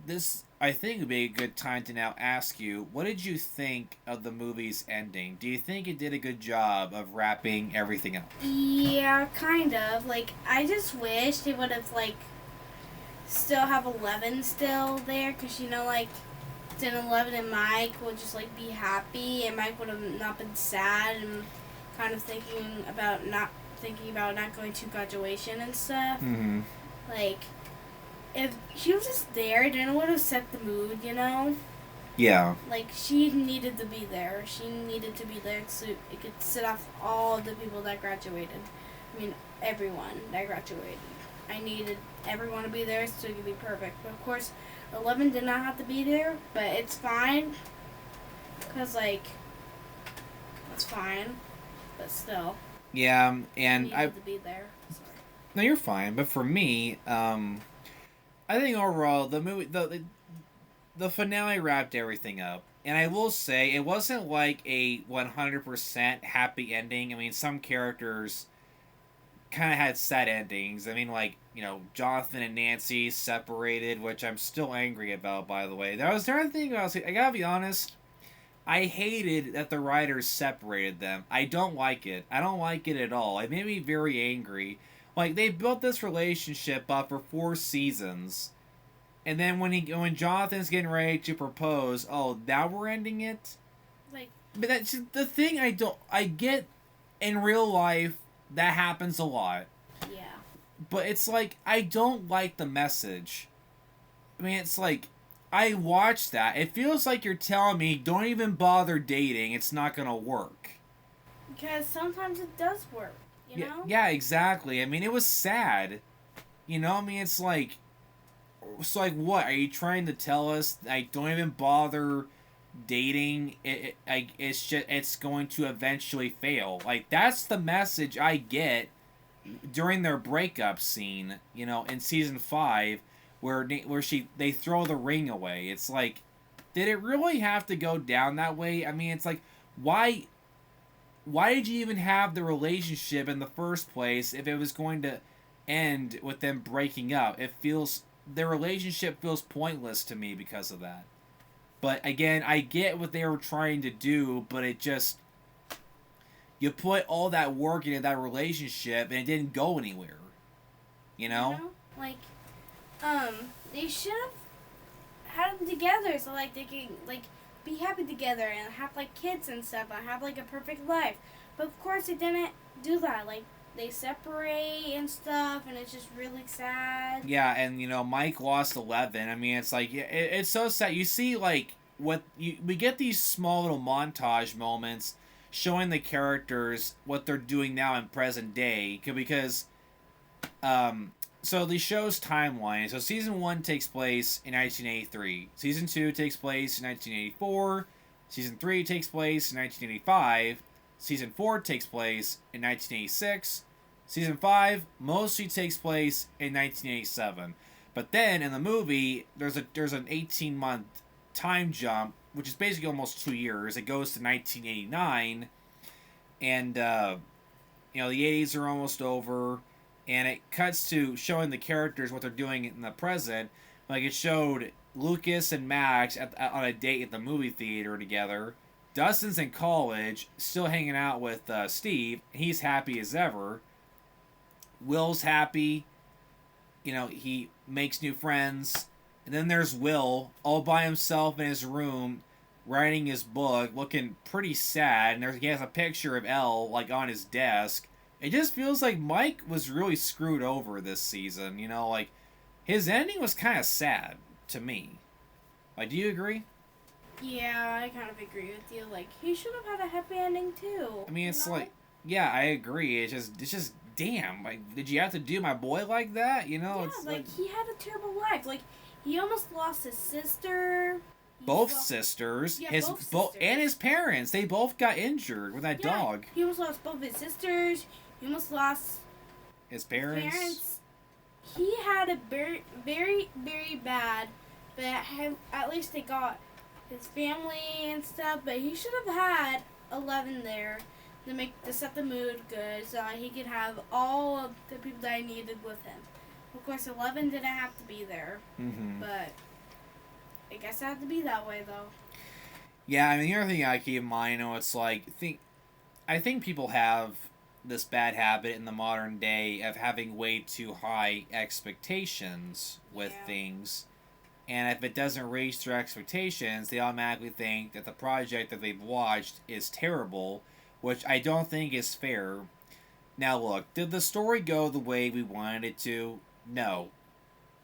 This, I think, would be a good time to now ask you, what did you think of the movie's ending? Do you think it did a good job of wrapping everything up? Yeah, kind of. Like, I just wish they would have, like, still have 11 still there, because, like, then 11 and Mike would just, like, be happy, and Mike would have not been sad, and kind of thinking about not going to graduation and stuff. Mm-hmm. Like, if she was just there, then it would have set the mood, Yeah. Like, she needed to be there. She needed to be there so it could set off all the people that graduated. I mean, everyone that graduated. I needed everyone to be there so it could be perfect. But, of course, 11 did not have to be there, but it's fine. Because, like, it's fine. But still. Yeah, and I needed to be there. Sorry. No, you're fine. But for me, I think overall the movie, the finale wrapped everything up. And I will say, it wasn't like a 100% happy ending. I mean, some characters kind of had sad endings. I mean, like, Jonathan and Nancy separated, which I'm still angry about, by the way. That was the other thing I gotta be honest. I hated that the writers separated them. I don't like it. I don't like it at all. It made me very angry. Like, they built this relationship up for 4 seasons. And then when Jonathan's getting ready to propose, oh, now we're ending it? Like, but that's the thing I get in real life, that happens a lot. yeah. But it's like, I don't like the message. I mean, it's like, I watch that. It feels like you're telling me, don't even bother dating, it's not gonna work. Because sometimes it does work, you know? Yeah, exactly. I mean, it was sad. I mean, it's like what? Are you trying to tell us, like, don't even bother dating? It's going to eventually fail. Like, that's the message I get during their breakup scene, in season 5, where they throw the ring away. It's like, did it really have to go down that way? I mean, it's like, why did you even have the relationship in the first place if it was going to end with them breaking up? Their relationship feels pointless to me because of that. But again, I get what they were trying to do, but it just, you put all that work into that relationship and it didn't go anywhere. Like, they should have had them together so, like, they can, like, be happy together and have, like, kids and stuff and have, like, a perfect life. But of course they didn't do that. Like, they separate and stuff, and it's just really sad. Yeah, and Mike lost 11. I mean, it's like, it's so sad. You see, like, we get these small little montage moments showing the characters what they're doing now in present day, because so the show's timeline. So season 1 takes place in 1983. Season 2 takes place in 1984. Season 3 takes place in 1985. Season 4 takes place in 1986. Season 5 mostly takes place in 1987. But then in the movie, there's an 18-month time jump, which is basically almost 2 years. It goes to 1989, and the 80s are almost over, and it cuts to showing the characters what they're doing in the present. Like, it showed Lucas and Max on a date at the movie theater together. Dustin's in college, still hanging out with Steve. He's happy as ever. Will's happy. He makes new friends. And then there's Will, all by himself in his room, writing his book, looking pretty sad. And he has a picture of Elle, like, on his desk. It just feels like Mike was really screwed over this season. Like, his ending was kind of sad to me. Like, do you agree? Yeah, I kind of agree with you. Like, he should have had a happy ending too. I mean, it's like, yeah, I agree. It's just, damn. Like, did you have to do my boy like that? Yeah, It's like, he had a terrible life. Like, he almost lost his sister. Both sisters. Yeah, his both sisters. And his parents. They both got injured with that dog. He almost lost both his sisters. He almost lost His parents. He had a very, very, very bad, but at least they got his family and stuff. But he should have had 11 there to set the mood good, so he could have all of the people that I needed with him. Of course, 11 didn't have to be there, but I guess it had to be that way though. Yeah, I mean, the other thing I keep in mind, it's like, I think people have this bad habit in the modern day of having way too high expectations with things, and if it doesn't reach their expectations, they automatically think that the project that they've watched is terrible, which I don't think is fair. Now look, did the story go the way we wanted it to? No.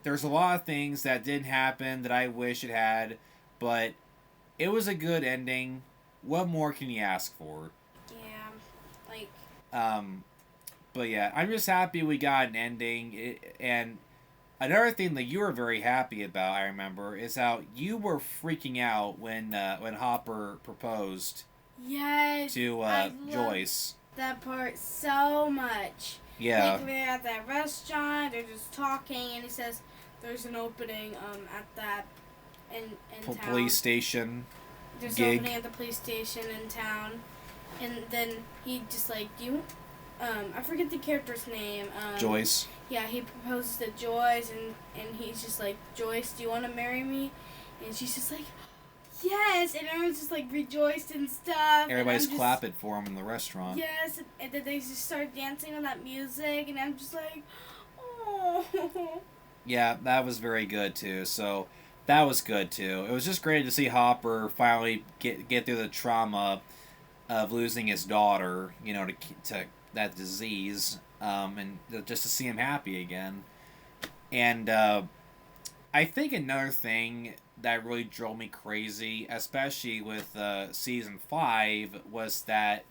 There's a lot of things that didn't happen that I wish it had, but it was a good ending. What more can you ask for? Yeah, like... But yeah, I'm just happy we got an ending. And another thing that you were very happy about, I remember, is how you were freaking out when Hopper proposed. Yes. To Joyce. That part so much. Yeah. Like, they're at that restaurant, they're just talking, and he says there's an opening at that in town. Police station. There's Gig. somebody at the police station in town, and then he just like, I forget the character's name. Joyce. Yeah, he proposes to Joyce, and he's just like, Joyce, do you want to marry me? And she's just like, yes, and everyone's just like rejoiced and stuff. Everybody's clapping for him in the restaurant. Yes, and then they just start dancing on that music, and I'm just like, oh. Yeah, that was very good too. So that was good too. It was just great to see Hopper finally get through the trauma of losing his daughter, to that disease, and just to see him happy again. And I think another thing that really drove me crazy, especially with season 5, was that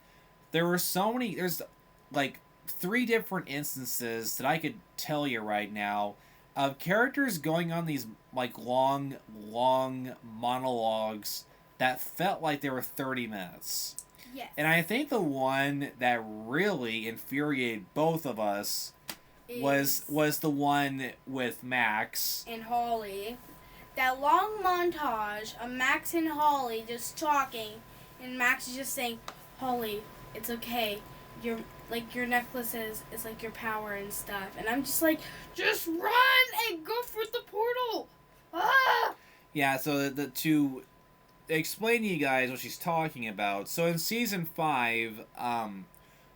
there's like 3 different instances that I could tell you right now of characters going on these like long monologues that felt like they were 30 minutes. Yes. And I think the one that really infuriated both of us was the one with Max and Holly. That long montage of Max and Holly just talking, and Max is just saying, Holly, it's okay. Your necklace is like your power and stuff. And I'm just like, just run and go for the portal. Ah! Yeah, so to explain to you guys what she's talking about. So in season 5,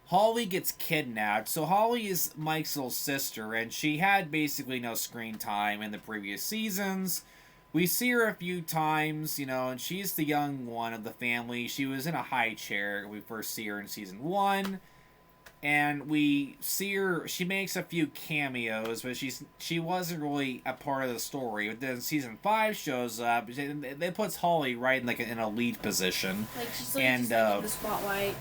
Holly gets kidnapped. So Holly is Mike's little sister, and she had basically no screen time in the previous seasons. We see her a few times, and she's the young one of the family. She was in a high chair. We first see her in season 1. And we see her, she makes a few cameos, but she wasn't really a part of the story. But then season 5 shows up, it puts Holly right in like an elite position. Like she's like, in the spotlight,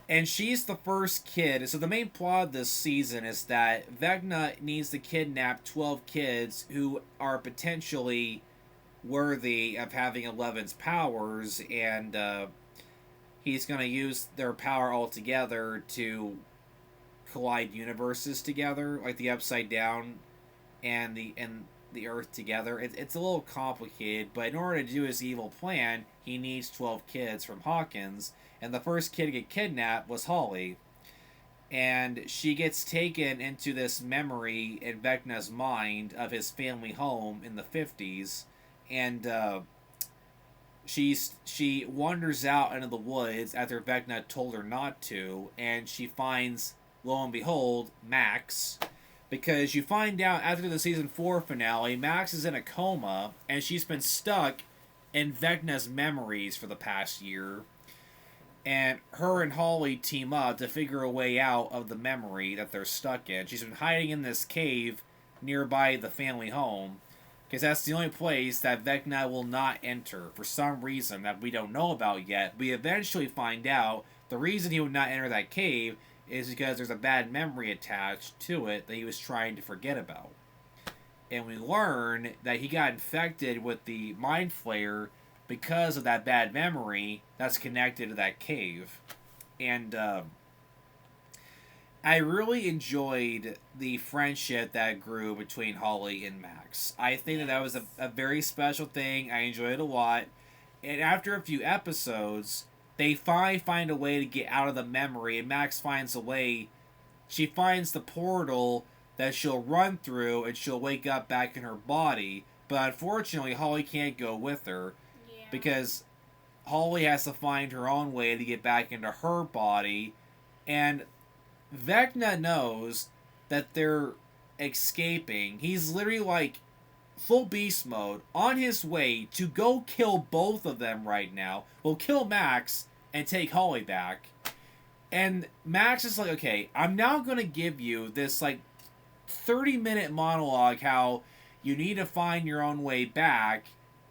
And she's the first kid. So the main plot of this season is that Vecna needs to kidnap 12 kids who are potentially worthy of having Eleven's powers, and he's going to use their power all together to collide universes together, like the Upside Down and the Earth together. It's a little complicated, but in order to do his evil plan, he needs 12 kids from Hawkins. And the first kid to get kidnapped was Holly. And she gets taken into this memory in Vecna's mind of his family home in the 50s. And she wanders out into the woods after Vecna told her not to. And she finds, lo and behold, Max. Because you find out after the season 4 finale, Max is in a coma. And she's been stuck in Vecna's memories for the past year. And her and Holly team up to figure a way out of the memory that they're stuck in. She's been hiding in this cave nearby the family home, because that's the only place that Vecna will not enter for some reason that we don't know about yet. We eventually find out the reason he would not enter that cave is because there's a bad memory attached to it that he was trying to forget about. And we learn that he got infected with the Mind Flayer because of that bad memory that's connected to that cave. And I really enjoyed the friendship that grew between Holly and Max. I think that was a very special thing. I enjoyed it a lot. And after a few episodes, they finally find a way to get out of the memory, and Max finds a way. She finds the portal that she'll run through, and she'll wake up back in her body. But unfortunately, Holly can't go with her. Because Holly has to find her own way to get back into her body. And Vecna knows that they're escaping. He's literally like full beast mode on his way to go kill both of them right now. We'll kill Max and take Holly back. And Max is like, okay, I'm now going to give you this like 30-minute monologue how you need to find your own way back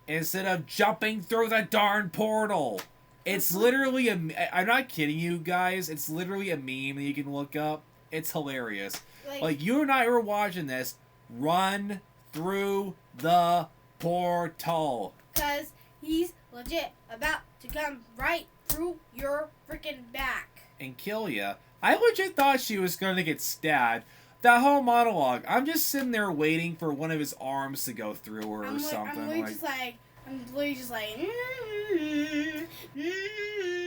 instead of jumping through the darn portal. It's literally I'm not kidding you guys. It's literally a meme that you can look up. It's hilarious. Like you and I were watching this. Run through the portal. Because he's legit about to come right through your freaking back. And kill ya. I legit thought she was going to get stabbed. That whole monologue, I'm just sitting there waiting for one of his arms to go through her or something. I'm literally just like,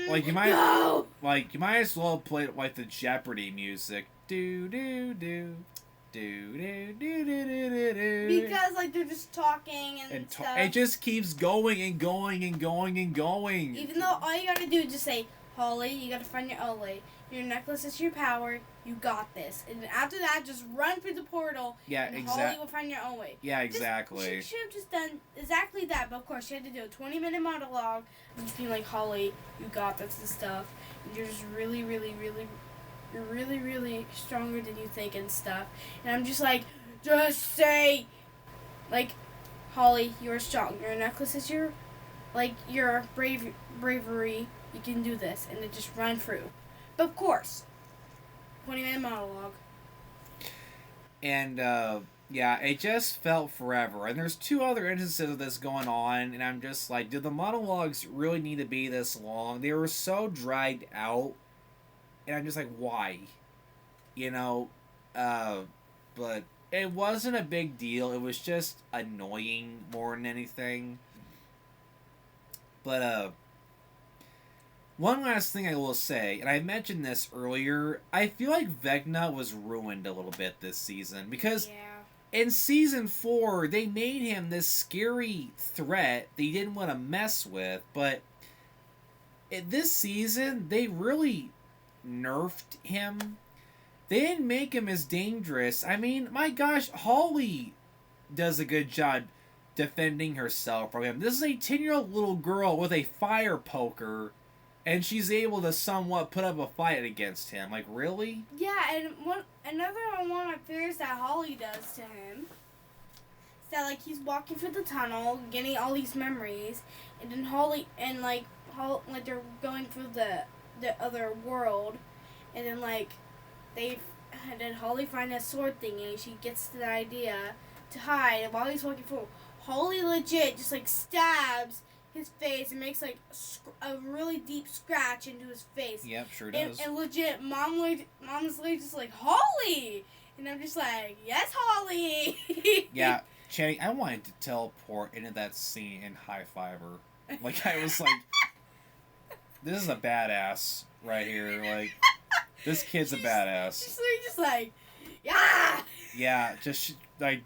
Like, you might- No! Like, you might as well play like the Jeopardy music. Do do do. Do do do do do do. Because like they're just talking and stuff. It just keeps going and going and going and going. Even though all you gotta do is just say, Holly, you gotta find your Ole. Your necklace is your power. You got this. And then after that, just run through the portal. Yeah, and exactly. Holly will find your Ole. Yeah, exactly. She should have just done exactly that. But of course, she had to do a 20-minute monologue of just being like, Holly, you got this and stuff. And you're just really, really, really, you're really, really stronger than you think and stuff. And I'm just like, just say, like, Holly, you're strong. Your necklace is your bravery. You can do this. And then just run through. But of course, 20-minute monologue. And, yeah, it just felt forever. And there's 2 other instances of this going on, and I'm just like, did the monologues really need to be this long? They were so dragged out, and I'm just like, why? You know, but it wasn't a big deal. It was just annoying more than anything. But, one last thing I will say, and I mentioned this earlier, I feel like Vecna was ruined a little bit this season, because in season 4, they made him this scary threat that you didn't want to mess with, but this season, they really nerfed him. They didn't make him as dangerous. I mean, my gosh, Holly does a good job defending herself from him. This is a 10-year-old little girl with a fire poker, and she's able to somewhat put up a fight against him. Like, really? Yeah, and another one of my fears that Holly does to him is that, like, he's walking through the tunnel, getting all these memories, and then Holly, and, like they're going through the other world, and then, like, and then Holly finds a sword thingy, and she gets the idea to hide, and while he's walking through, Holly legit just, like, stabs his face and makes like a really deep scratch into his face. Yep, sure does. And legit, mom's like just like, Holly, and I'm just like, yes, Holly. Yeah, Channing, I wanted to teleport into that scene and high five her. Like, I was like, this is a badass right here. Like, this kid's a badass. Just like, yeah. Yeah,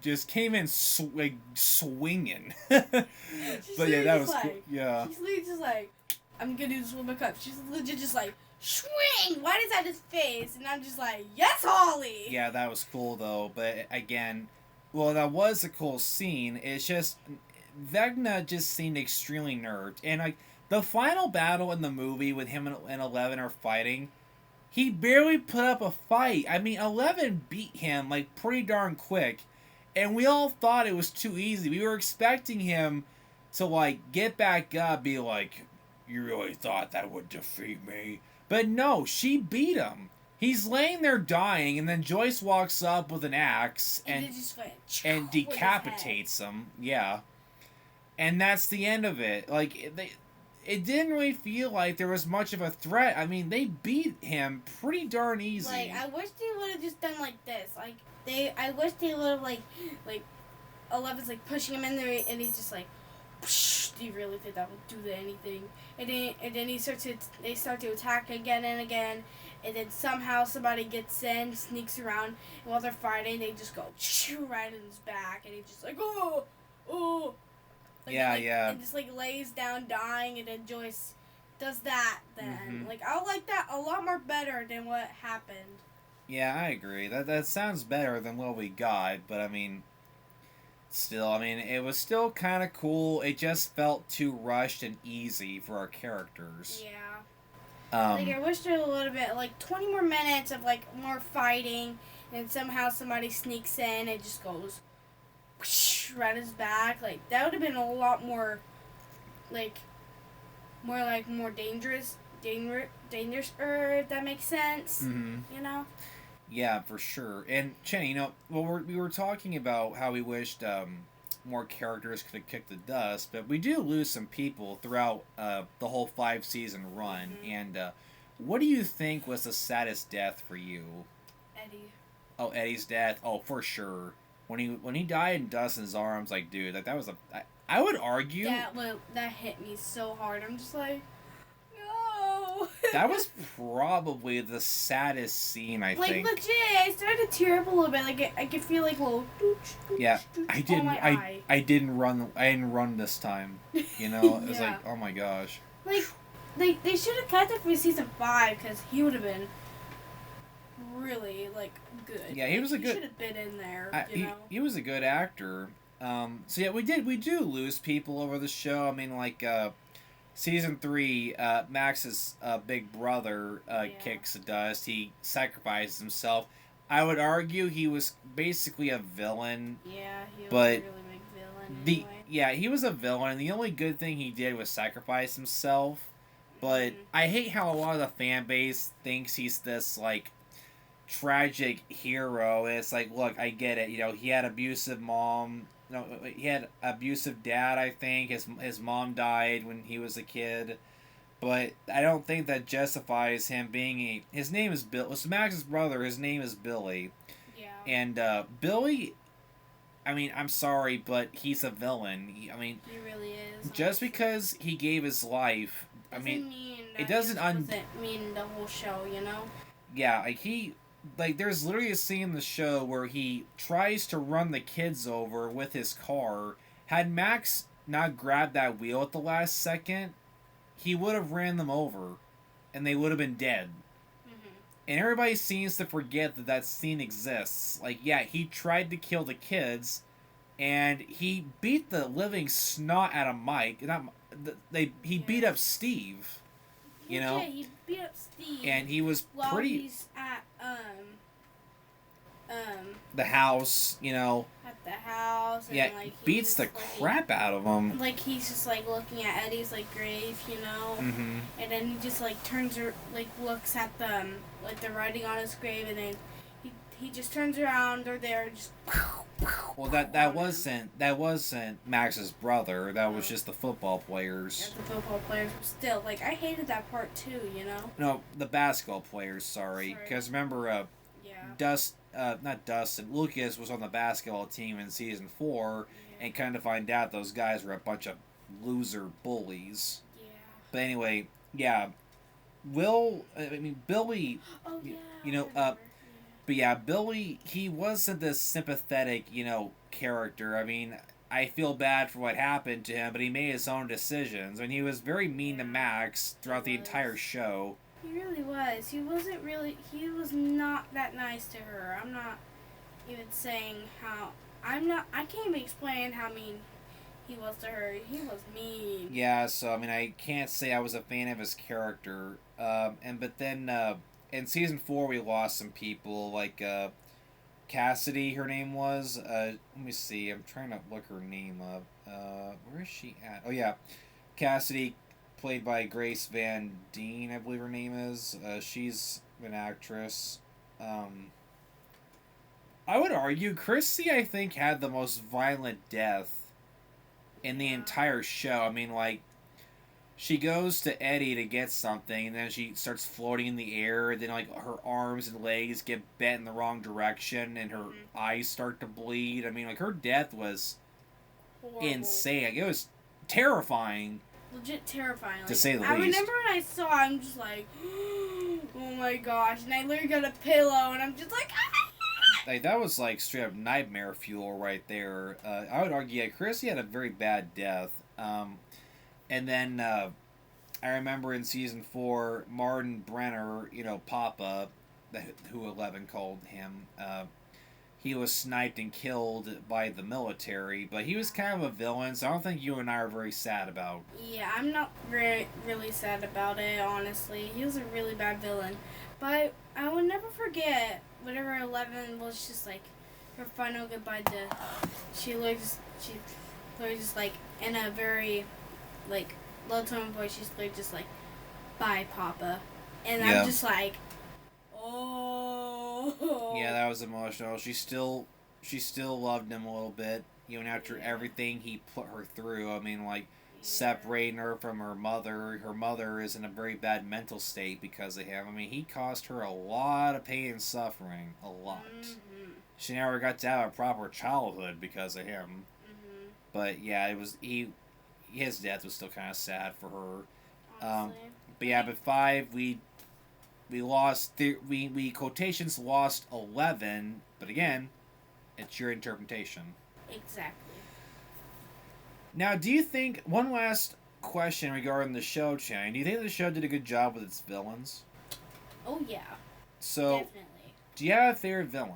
just came in swinging. But yeah, that was like, cool. Yeah. She's legit just like, I'm gonna do this with my cup. She's legit just like, swing right inside his face, and I'm just like, yes, Holly. Yeah, that was cool though. But again, well, that was a cool scene. It's just Vecna just seemed extremely nerfed, and like the final battle in the movie with him and 11 are fighting. He barely put up a fight. I mean, 11 beat him, like, pretty darn quick. And we all thought it was too easy. We were expecting him to, like, get back up, be like, you really thought that would defeat me? But no, she beat him. He's laying there dying, and then Joyce walks up with an axe and decapitates him. Yeah. And that's the end of it. Like, it didn't really feel like there was much of a threat. I mean, they beat him pretty darn easy. Like, I wish they would have just done like this. Like, I wish they would have like 11's like pushing him in there, and he just like, do you really think that would do anything? And then they start to attack again and again, and then somehow somebody gets in, sneaks around, and while they're fighting, they just go right in his back, and he's just like, oh. Like, yeah. And just, like, lays down dying, and then Joyce does that then. Mm-hmm. Like, I like that a lot more better than what happened. Yeah, I agree. That sounds better than what we got, but, I mean, still, I mean, it was still kind of cool. It just felt too rushed and easy for our characters. Yeah. Like, I wish there was a little bit, like, 20 more minutes of, like, more fighting, and somehow somebody sneaks in and just goes right his back. Like, that would have been a lot more, more dangerous, if that makes sense. Mm-hmm. You know? Yeah, for sure. And Chenny, you know, well, we were talking about how we wished more characters could have kicked the dust, but we do lose some people throughout the whole 5-season run. Mm-hmm. And what do you think was the saddest death for you? Eddie. Oh, Eddie's death. Oh, for sure. When he died in Dustin's arms, like, dude, that was I would argue That hit me so hard. I'm just like, That was probably the saddest scene, I like think. legit, I started to tear up a little bit. Like I could feel like a little. Yeah, I didn't. On my eye. I didn't run. I didn't run this time. You know, it was Yeah. like, oh my gosh. Like they should have kept it for season 5 because he would have been really like good. Yeah, he was a good. Should have been in there. You know. He was a good actor. So yeah, we do lose people over the show. I mean, like season 3, Max's big brother kicks the dust. He sacrifices himself. I would argue he was basically a villain. Yeah, he was but a really big villain. Anyway. He was a villain, and the only good thing he did was sacrifice himself. But I hate how a lot of the fan base thinks he's this like tragic hero. And it's like, look, I get it. You know, he had abusive mom. No, he had abusive dad. I think his mom died when he was a kid. But I don't think that justifies him being his name is Bill. It's Max's brother. His name is Billy. Yeah. And Billy, I mean, I'm sorry, but he's a villain. He really is. Just because he gave his life, it doesn't mean the whole show, you know? Yeah, there's literally a scene in the show where he tries to run the kids over with his car. Had Max not grabbed that wheel at the last second, he would have ran them over, and they would have been dead. Mm-hmm. And everybody seems to forget that scene exists. Like, yeah, he tried to kill the kids, and he beat the living snot out of Mike. He beat up Steve. You know? Yeah, he beat up Steve. And he was while he's at the house, you know. At the house. And, yeah, like, beats the crap out of him. Like, he's just, like, looking at Eddie's, like, grave, you know? Mm-hmm. And then he just, like, looks at the writing on his grave, and then he just turns around, they're there, just... Well, that wasn't Max's brother. That was just the football players. Yeah, the football players, but still, like, I hated that part, too, you know? No, the basketball players, sorry. Because remember, not Dustin, Lucas was on the basketball team in season 4, and kind of find out those guys were a bunch of loser bullies. Yeah. But anyway, yeah, Billy, Oh, yeah. you know, but yeah, Billy, he wasn't this sympathetic, you know, character. I mean, I feel bad for what happened to him, but he made his own decisions, and he was very mean to Max throughout the entire show. He really was. He was not that nice to her. I'm not even saying I can't even explain how mean he was to her. He was mean. Yeah, so, I mean, I can't say I was a fan of his character. But then, in season 4, we lost some people, like, Cassidy, her name was. Let me see, I'm trying to look her name up. Where is she at? Oh, yeah. Cassidy, played by Grace Van Dien, I believe her name is. She's an actress. I would argue Chrissy, I think, had the most violent death in the entire show. I mean, like, she goes to Eddie to get something, and then she starts floating in the air, and then, like, her arms and legs get bent in the wrong direction, and her eyes start to bleed. I mean, like, her death was insane. Like, it was terrifying. Legit terrifying. Like, to say the least. I remember when I saw, I'm just like, oh my gosh, and I literally got a pillow, and I'm just like, Like, that was, like, straight up nightmare fuel right there. I would argue, yeah, Chrissy had a very bad death. And then, I remember in season 4, Martin Brenner, you know, Papa, who Eleven called him, he was sniped and killed by the military, but he was kind of a villain, so I don't think you and I are very sad about. Yeah, I'm not really sad about it, honestly. He was a really bad villain. But I will never forget whenever 11 was just like her final goodbye to, she literally just like in a very like low tone voice, she's literally just like, bye Papa. And Yeah. I'm just like, oh. Yeah, that was emotional. She still loved him a little bit, even after everything he put her through. I mean, like, separating her from her mother. Her mother is in a very bad mental state because of him. I mean, he caused her a lot of pain and suffering. A lot. Mm-hmm. She never got to have a proper childhood because of him. But yeah, his death was still kind of sad for her. Honestly. But yeah, but 5 we lost we quotations lost 11, but again, it's your interpretation. Exactly. Now, do you think, one last question regarding the show, Chang, do you think the show did a good job with its villains? Oh yeah. So, Definitely. do you have a favorite villain?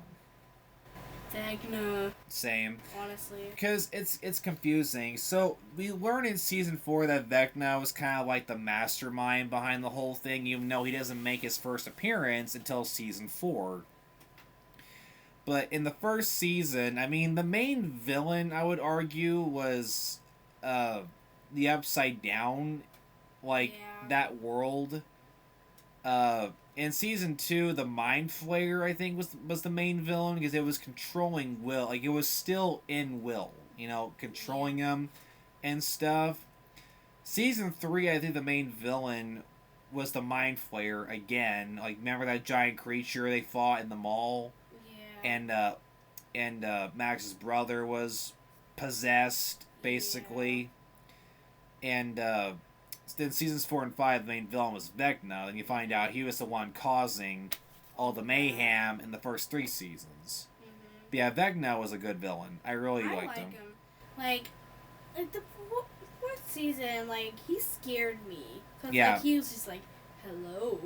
Vecna. Same. Honestly. Because it's confusing. So, we learned in Season 4 that Vecna was kind of like the mastermind behind the whole thing, even though he doesn't make his first appearance until Season 4. But in the first season, I mean, the main villain, I would argue, was the Upside Down, like, that world. In Season 2, the Mind Flayer, I think, was the main villain, because it was controlling Will. Like, it was still in Will, you know, controlling him and stuff. Season 3, I think the main villain was the Mind Flayer again. Like, remember that giant creature they fought in the mall? Yeah. And Max's brother was possessed, basically. Yeah. And then Seasons 4 and 5, the main villain was Vecna, and you find out he was the one causing all the mayhem in the first 3 seasons. Mm-hmm. But yeah, Vecna was a good villain. I really liked him. Like the fourth season, like, he scared me. Cause, Yeah. like, he was just like, hello.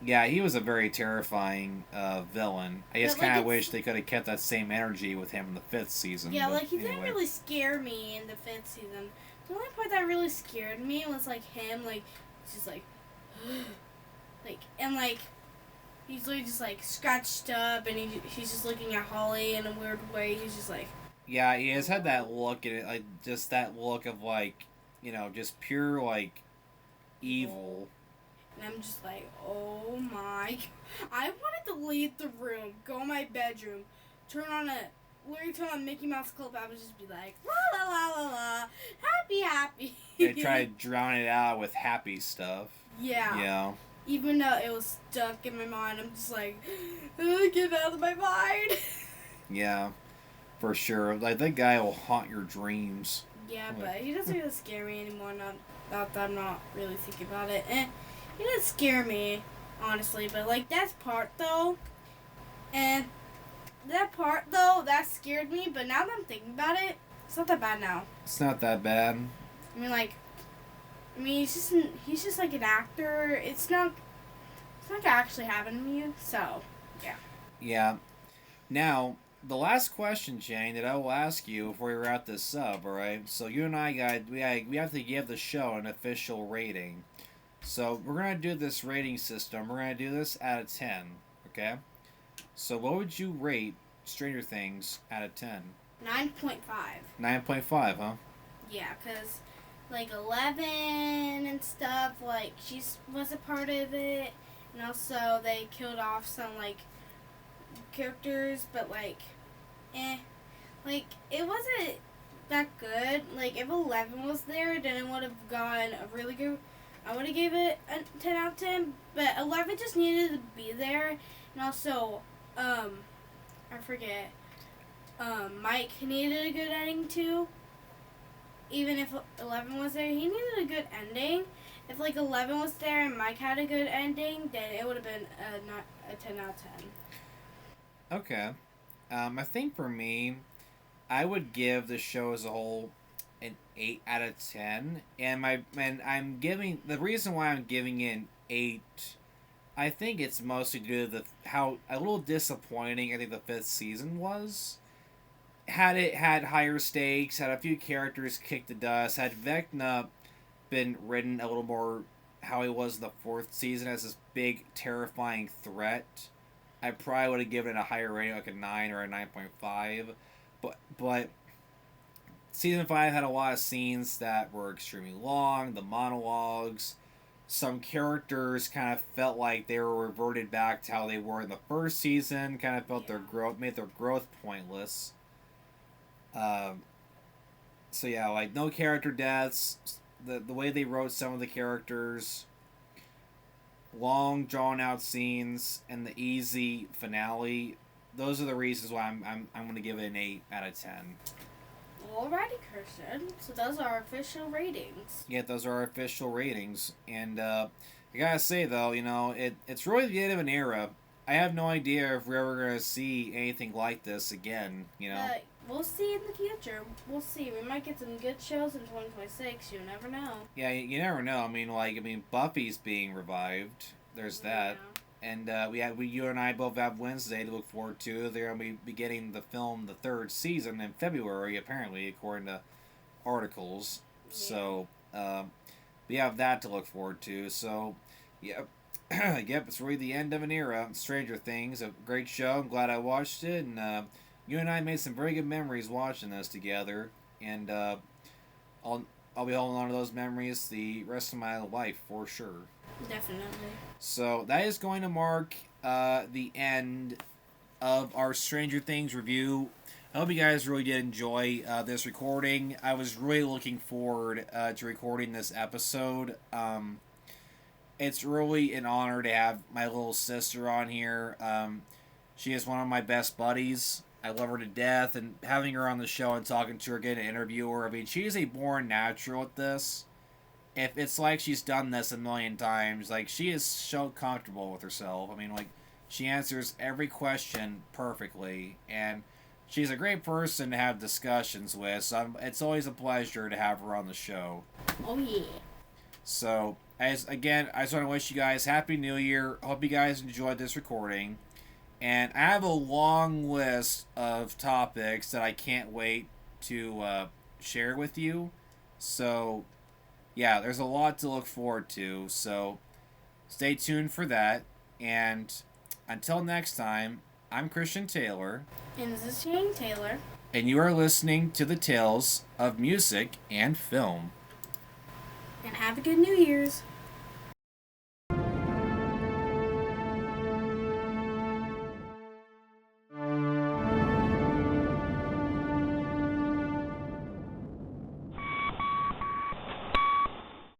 Yeah, he was a very terrifying villain. I just But, like, kind of it's- wish they could have kept that same energy with him in the 5th season. Yeah, but like, he didn't anyway. really scare me in the 5th season. The only part that really scared me was, like, him, like, just like, like, and, like, he's really just, like, scratched up, and he's just looking at Holly in a weird way. He's just like, Yeah, he has had that look in it, like, just that look of, like, you know, just pure, like, evil. and I'm just like, oh my. I wanted to leave the room, go in my bedroom, literally turn on Mickey Mouse Club. I would just be like, la la la la la, happy. They try to drown it out with happy stuff. Yeah. Yeah. Even though it was stuck in my mind, I'm just like, get out of my mind. Yeah. For sure. Like, that guy will haunt your dreams. Yeah, but he doesn't really scare me anymore. Not that I'm not really thinking about it. He doesn't scare me, honestly. But, like, that part, though, that scared me. But now that I'm thinking about it, it's not that bad now. It's not that bad. He's just like an actor. It's not actually happening to you. So, yeah. Yeah. Now, the last question, Jane, that I will ask you before we wrap this up, alright? So you and I we have to give the show an official rating. So we're going to do this rating system. We're going to do this out of 10, okay? So what would you rate Stranger Things out of 10? 9.5. 9.5, huh? Yeah, because, like, 11 and stuff, like, she was a part of it, and also they killed off some, like, characters, but, like, like, it wasn't that good. Like, if 11 was there, then it would have gotten a really good, I would have gave it a 10 out of 10, but 11 just needed to be there, and also, I forget, Mike needed a good ending, too. Even if 11 was there, he needed a good ending. If, like, 11 was there and Mike had a good ending, then it would have been a 10 out of 10. Okay. I think for me, I would give the show as a whole an 8 out of 10. And the reason why I'm giving it an 8, I think it's mostly due to how a little disappointing I think the 5th season was. Had it had higher stakes, had a few characters kick the dust, had Vecna been written a little more how he was in the 4th season as this big, terrifying threat, I probably would have given it a higher rating, like a 9 or a 9.5. But season 5 had a lot of scenes that were extremely long, the monologues. Some characters kind of felt like they were reverted back to how they were in the 1st season, kind of felt made their growth pointless. So yeah, like, no character deaths, the way they wrote some of the characters, long drawn out scenes, and the easy finale. Those are the reasons why I'm going to give it an 8 out of 10. Alrighty, Christian. So those are our official ratings. Yeah, those are our official ratings. And I gotta say though, it's really the end of an era. I have no idea if we're ever gonna see anything like this again. We'll see in the future. We'll see. We might get some good shows in 2026. You never know. Yeah, you never know. Buffy's being revived. There's that. And you and I both have Wednesday to look forward to. They're gonna be beginning the film, the third season in February, apparently, according to articles. Yeah. So we have that to look forward to. So, yep, yep, it's really the end of an era. Stranger Things, a great show. I'm glad I watched it, and you and I made some very good memories watching this together. And I'll be holding on to those memories the rest of my life for sure. Definitely. So that is going to mark the end of our Stranger Things review. I hope you guys really did enjoy this recording. I was really looking forward to recording this episode. It's really an honor to have my little sister on here. She is one of my best buddies. I love her to death, and having her on the show and talking to her, getting an interview her, she is a born natural at this. If it's like she's done this a million times, she is so comfortable with herself. She answers every question perfectly, and she's a great person to have discussions with, so it's always a pleasure to have her on the show. Oh, yeah. So, I just want to wish you guys Happy New Year. Hope you guys enjoyed this recording. And I have a long list of topics that I can't wait to share with you. So, yeah, there's a lot to look forward to. So, stay tuned for that. And until next time, I'm Christian Taylor. And this is Jane Taylor. And you are listening to the Tales of Music and Film. And have a good New Year's.